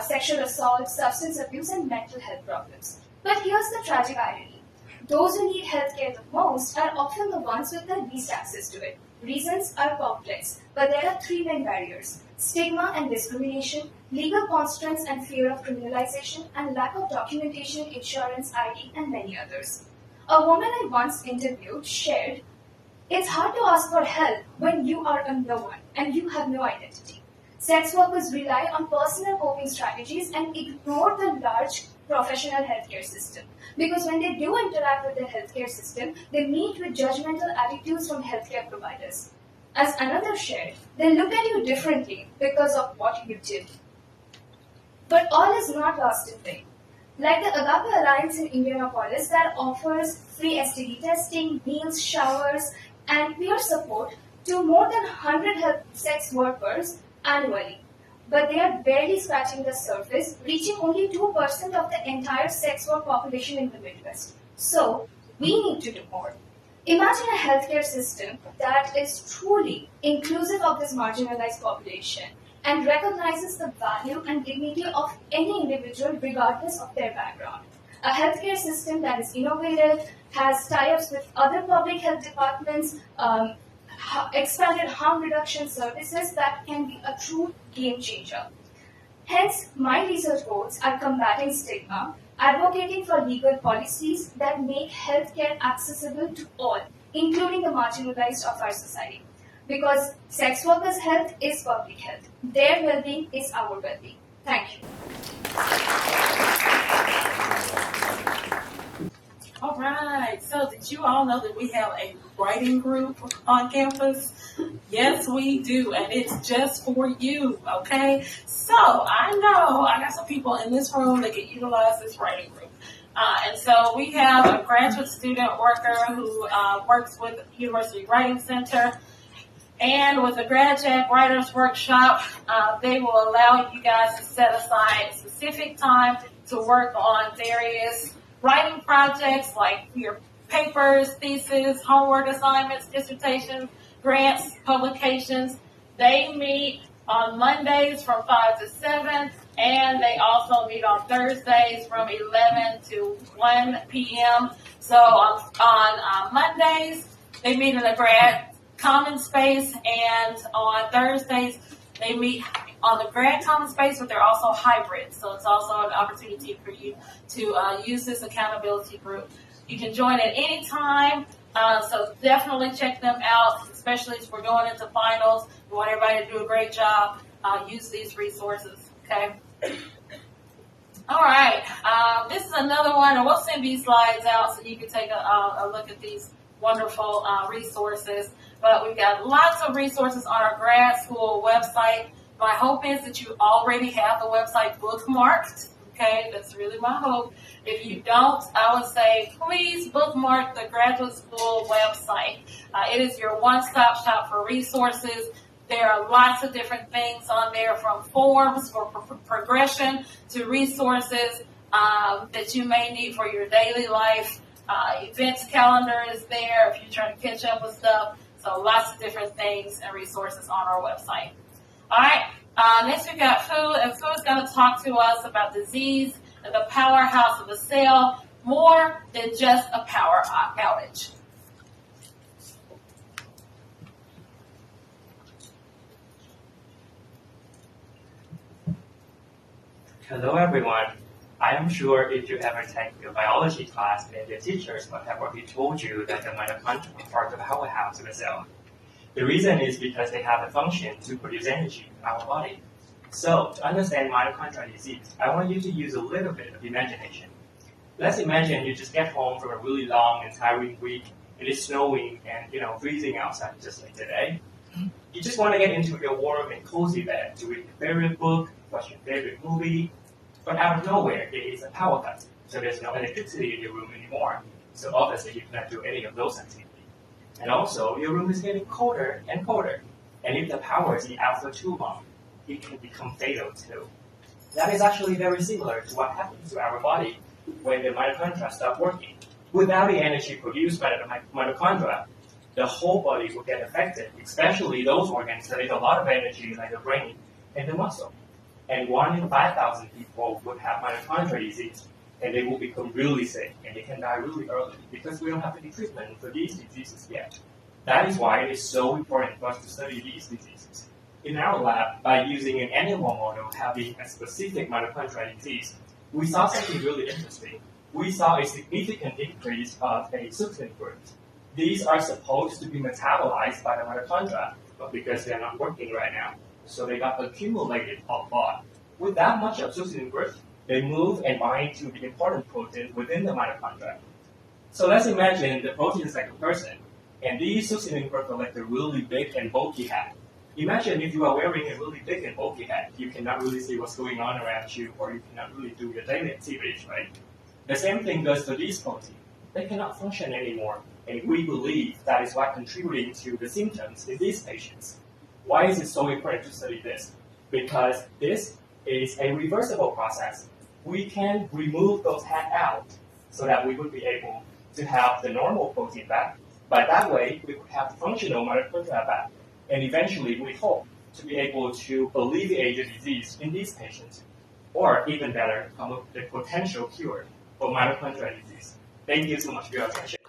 sexual assault, substance abuse, and mental health problems. But here's the tragic irony. Those who need healthcare the most are often the ones with the least access to it. Reasons are complex, but there are 3 main barriers: stigma and discrimination, legal constraints and fear of criminalization, and lack of documentation, insurance, ID, and many others. A woman I once interviewed shared, "It's hard to ask for help when you are a no one and you have no identity." Sex workers rely on personal coping strategies and ignore the large professional healthcare system. Because when they do interact with the healthcare system, they meet with judgmental attitudes from healthcare providers. As another shared, they look at you differently because of what you did. But all is not lost in vain. Like the Agape Alliance in Indianapolis that offers free STD testing, meals, showers, and peer support to more than 100 sex workers annually. But they are barely scratching the surface, reaching only 2% of the entire sex work population in the Midwest. So, we need to do more. Imagine a healthcare system that is truly inclusive of this marginalized population and recognizes the value and dignity of any individual regardless of their background. A healthcare system that is innovative, has tie-ups with other public health departments, expanded harm reduction services that can be a true game changer. Hence, my research goals are combating stigma, advocating for legal policies that make healthcare accessible to all, including the marginalized of our society. Because sex workers' health is public health. Their well-being is our well-being. Thank you. All right. So did you all know that we have a writing group on campus? Yes, we do, and it's just for you, okay? So I know I got some people in this room that can utilize this writing group. And so we have a graduate student worker who works with the University Writing Center. And with the GradJab Writers Workshop, they will allow you guys to set aside specific time to work on various writing projects like your papers, thesis, homework assignments, dissertations, grants, publications. They meet on Mondays from 5 to 7, and they also meet on Thursdays from 11 to 1 p.m. So on Mondays, they meet in the grad common space, and on Thursdays, they meet on the grad common space, but they're also hybrid. So it's also an opportunity for you to use this accountability group. You can join at any time, so definitely check them out, especially as we're going into finals. We want everybody to do a great job. Use these resources, okay? All right, this is another one, and we'll send these slides out so you can take a look at these wonderful resources. But we've got lots of resources on our grad school website. My hope is that you already have the website bookmarked. Okay, that's really my hope. If you don't, I would say please bookmark the graduate school website. It is your one-stop shop for resources. There are lots of different things on there, from forms for progression to resources that you may need for your daily life. Events calendar is there if you're trying to catch up with stuff. So lots of different things and resources on our website. All right, next we've got Fu, and Fu is going to talk to us about disease and the powerhouse of the cell, more than just a power outage. Hello everyone. I am sure if you ever take your biology class, then the teachers will have already told you that the mitochondria are the powerhouse of the cell. The reason is because they have a function to produce energy in our body. So, to understand mitochondrial disease, I want you to use a little bit of imagination. Let's imagine you just get home from a really long and tiring week, it is snowing and freezing outside just like today. You just want to get into your warm and cozy bed to read your favorite book, watch your favorite movie, but out of nowhere, it is a power cut. So there's no electricity in your room anymore. So obviously you cannot do any of those activities. And also, your room is getting colder and colder. And if the power is out for too long, it can become fatal too. That is actually very similar to what happens to our body when the mitochondria stop working. Without the energy produced by the mitochondria, the whole body will get affected, especially those organs that need a lot of energy like the brain and the muscle. And 1 in 5,000 people would have mitochondrial disease, and they will become really sick, and they can die really early because we don't have any treatment for these diseases yet. That is why it is so important for us to study these diseases. In our lab, by using an animal model having a specific mitochondrial disease, we saw something really interesting. We saw a significant increase of a succinate group. These are supposed to be metabolized by the mitochondria, but because they're not working right now, so they got accumulated a lot. With that much of succinate group, they move and bind to the important protein within the mitochondria. So let's imagine the protein is like a person, and these succinate groups are like a really big and bulky hat. Imagine if you are wearing a really big and bulky hat, you cannot really see what's going on around you, or you cannot really do your daily activities, right? The same thing goes for these proteins. They cannot function anymore, and we believe that is what contributing to the symptoms in these patients. Why is it so important to study this? Because this is a reversible process. We can remove those hats out so that we would be able to have the normal protein back. By that way, we would have the functional mitochondria back. And eventually, we hope to be able to alleviate the disease in these patients, or even better, come up with a potential cure for mitochondrial disease. Thank you so much for your attention.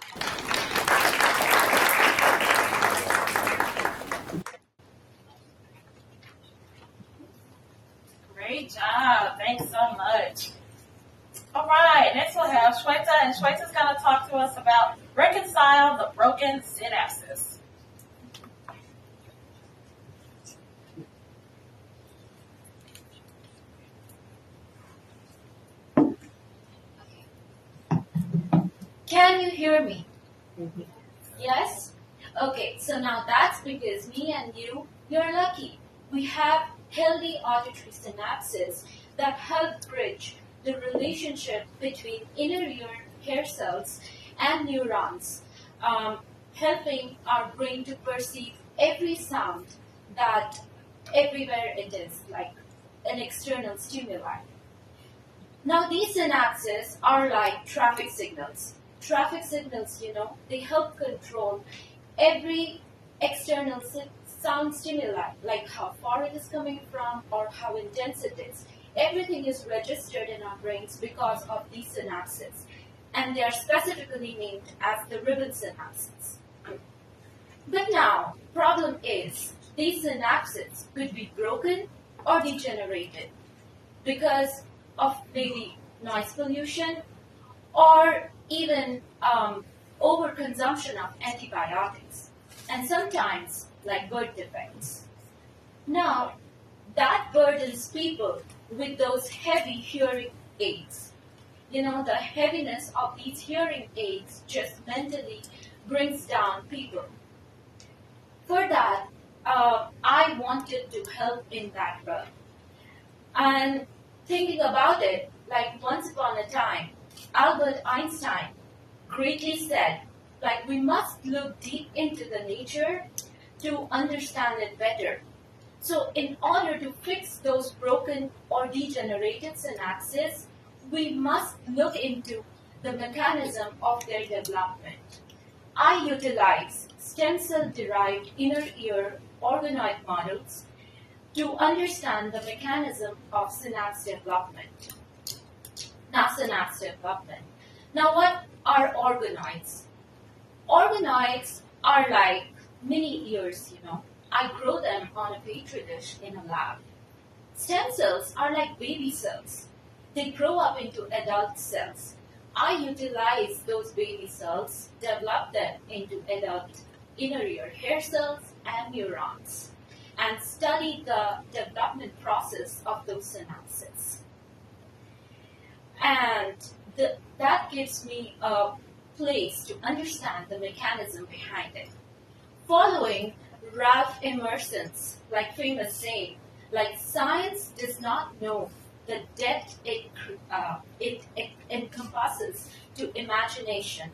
Great job. Thanks so much. All right, next we'll have Shweta, and Shweta's going to talk to us about reconcile the broken synapses. Can you hear me? Yes? Okay, so now that's because me and you're lucky. We have healthy auditory synapses that help bridge the relationship between inner ear hair cells and neurons, helping our brain to perceive every sound that everywhere it is, like an external stimuli. Now, these synapses are like traffic signals. Traffic signals, they help control every external sound stimuli, like how far it is coming from or how intense it is. Everything is registered in our brains because of these synapses, and they are specifically named as the ribbon synapses. But now, problem is, these synapses could be broken or degenerated because of maybe noise pollution or even overconsumption of antibiotics, and sometimes like birth defects. Now, that burdens people with those heavy hearing aids. The heaviness of these hearing aids just mentally brings down people. For that, I wanted to help in that realm. And thinking about it, like once upon a time, Albert Einstein greatly said, like we must look deep into the nature to understand it better. So in order to fix those broken or degenerated synapses, we must look into the mechanism of their development. I utilize stem cell-derived inner ear organoid models to understand the mechanism of synapse development. Now, what are organoids? Organoids are like mini ears, I grow them on a petri dish in a lab. Stem cells are like baby cells. They grow up into adult cells. I utilize those baby cells, develop them into adult inner ear hair cells and neurons, and study the development process of those synapses. And that gives me a place to understand the mechanism behind it. Following Ralph Emerson's famous saying, science does not know the depth it encompasses to imagination.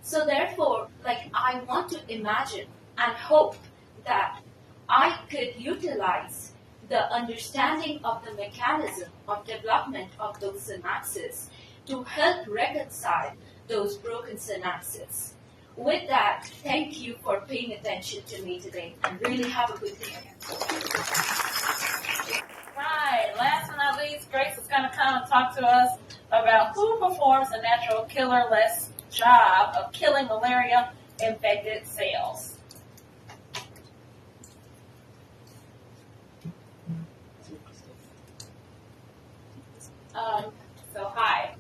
So therefore, I want to imagine and hope that I could utilize the understanding of the mechanism of development of those synapses to help reconcile those broken synapses. With that, thank you for paying attention to me today, and really have a good day. Right, last but not least, Grace is going to come and talk to us about who performs a natural killer-less job of killing malaria-infected cells. Hi.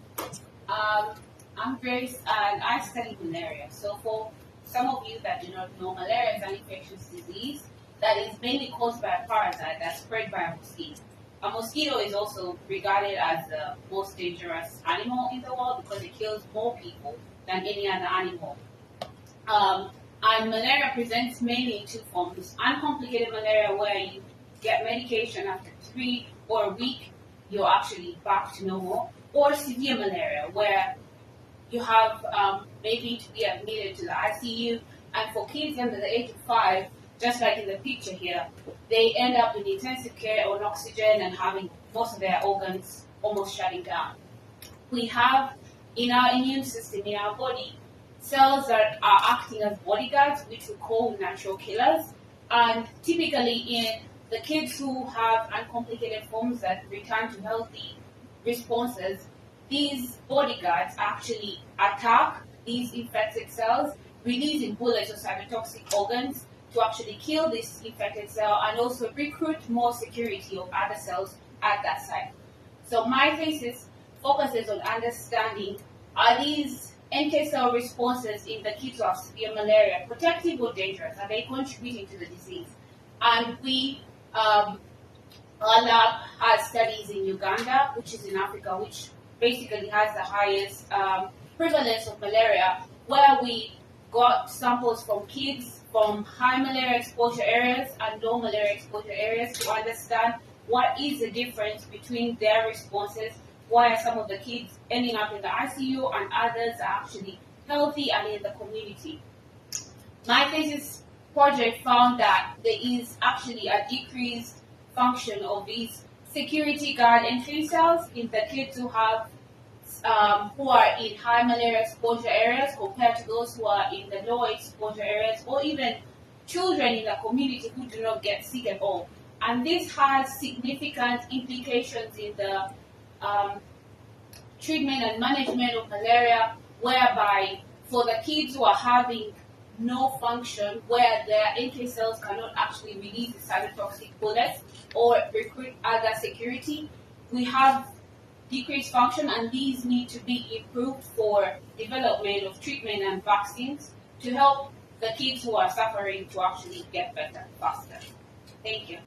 I'm Grace, and I study malaria. So for some of you that do not know, malaria is an infectious disease that is mainly caused by a parasite that's spread by a mosquito. A mosquito is also regarded as the most dangerous animal in the world because it kills more people than any other animal. And malaria presents mainly in two forms. Uncomplicated malaria, where you get medication after 3 or a week, you're actually back to normal. Or severe malaria, where you have maybe to be admitted to the ICU, and for kids under the age of 5, just like in the picture here, they end up in intensive care on oxygen and having most of their organs almost shutting down. We have in our immune system, in our body, cells that are acting as bodyguards, which we call natural killers, and typically in the kids who have uncomplicated forms that return to healthy responses, these bodyguards actually attack these infected cells, releasing bullets or cytotoxic organs to actually kill this infected cell and also recruit more security of other cells at that site. So my thesis focuses on understanding, are these NK cell responses in the kids who have severe malaria protective or dangerous? Are they contributing to the disease? And our lab has studies in Uganda, which is in Africa, which basically has the highest prevalence of malaria, where we got samples from kids from high malaria exposure areas and low malaria exposure areas to understand what is the difference between their responses, why are some of the kids ending up in the ICU and others are actually healthy and in the community. My thesis project found that there is actually a decreased function of these security guard entry cells in the kids who have who are in high malaria exposure areas compared to those who are in the low exposure areas, or even children in the community who do not get sick at all. And this has significant implications in the treatment and management of malaria, whereby for the kids who are having no function, where their NK cells cannot actually release the cytotoxic bullets or recruit other security, we have decreased function, and these need to be improved for development of treatment and vaccines to help the kids who are suffering to actually get better faster. Thank you.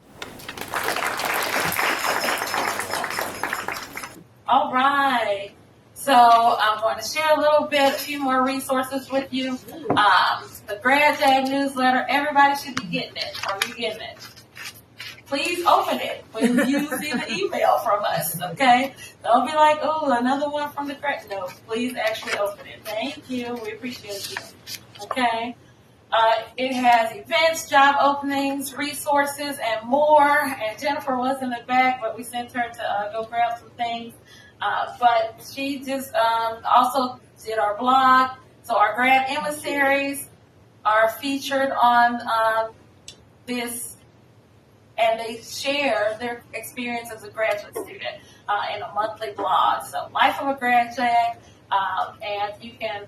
All right. So I'm going to share a few more resources with you. The Grad Jag newsletter, everybody should be getting it. Are you getting it? Please open it when you see the email from us, okay? Don't be like, oh, another one from the grad. No, please actually open it. Thank you. We appreciate you, okay? It has events, job openings, resources, and more. And Jennifer was in the back, but we sent her to go grab some things. But she just also did our blog. So our grad emissaries are featured on this, and they share their experience as a graduate student in a monthly blog. So Life of a Grad Jag, and you can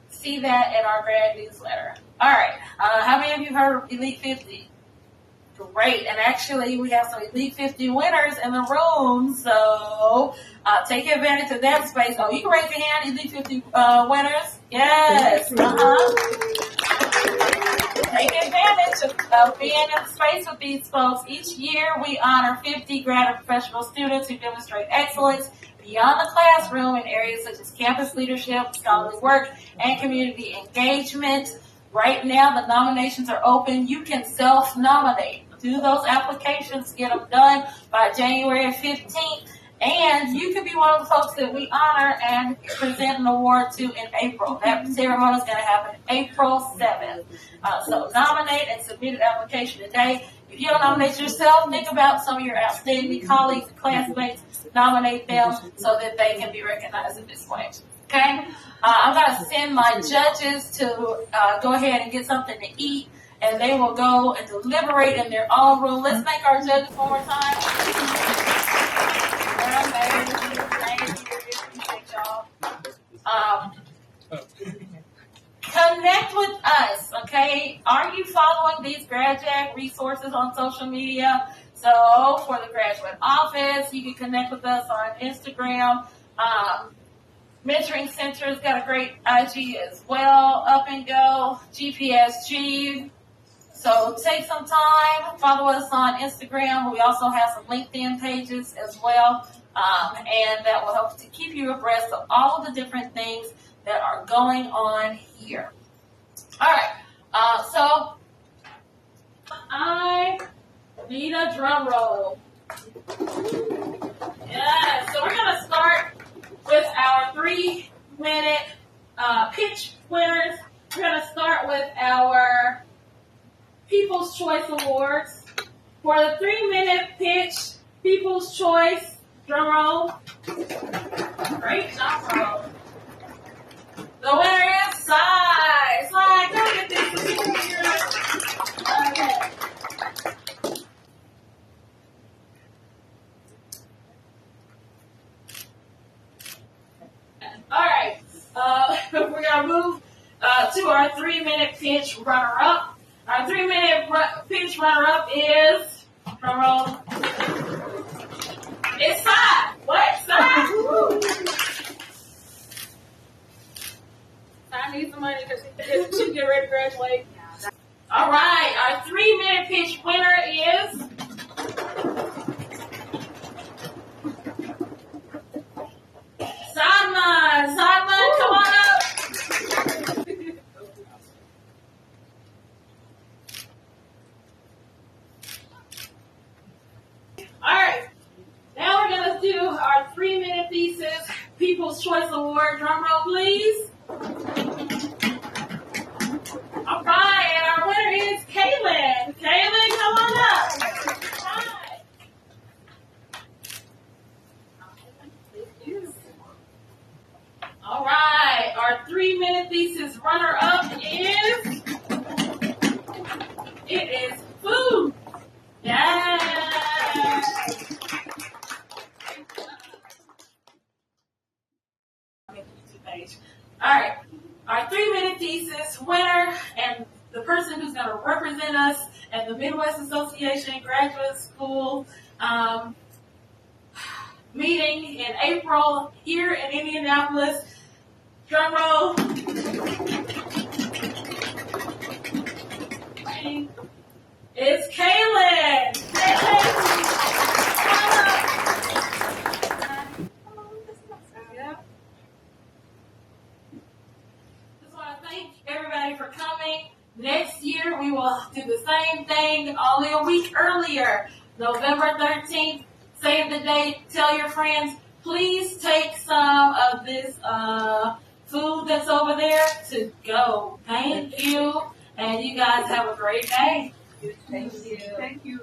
see that in our grad newsletter. All right. How many of you heard of Elite 50? Great. And actually, we have some Elite 50 winners in the room. So take advantage of that space. Oh, you can raise your hand, Elite 50 winners. Yes. Take advantage of being in the space with these folks. Each year, we honor 50 grad and professional students who demonstrate excellence beyond the classroom in areas such as campus leadership, scholarly work, and community engagement. Right now, the nominations are open. You can self-nominate. Do those applications, get them done by January 15th, and you could be one of the folks that we honor and present an award to in April. That ceremony is going to happen April 7th. So nominate and submit an application today. If you don't nominate yourself, think about some of your outstanding colleagues and classmates. Nominate them so that they can be recognized in this way. Okay? I'm going to send my judges to go ahead and get something to eat, and they will go and deliberate in their own room. Let's thank our judges one more time. Thank y'all. Connect with us, okay? Are you following these Grad Jag resources on social media? So for the graduate office, you can connect with us on Instagram. Mentoring Center's got a great IG as well, Up and Go, GPSG. So take some time, follow us on Instagram. We also have some LinkedIn pages as well, and that will help to keep you abreast of all of the different things that are going on here. All right, so I need a drum roll. Yeah, so we're going to start with our 3-minute pitch winners. We're going to start with our People's Choice Awards. For the 3-minute pitch, People's Choice, drum roll. Great drum roll. The winner is Sai. Sai, go get this. Okay. All right. We're going to move to our 3-minute pitch runner-up. Our 3-minute pitch runner-up is, drum roll, it's Sai. What? Sai? I need some money because she get ready to graduate. All right, our 3-minute pitch winner is Salma. please. All right, and our winner is Kaylin. Kaylin, come on up. Hi. All right, our 3-minute thesis runner-up is, it is food. Yay! All right, our 3-minute thesis winner and the person who's going to represent us at the Midwest Association Graduate School meeting in April here in Indianapolis. Drum roll. It's Kaylin. Just want to thank everybody for coming. Next year we will do the same thing, only a week earlier, November 13th. Save the date. Tell your friends. Please take some of this food that's over there to go. Thank you. And you guys have a great day. Thank you. Thank you.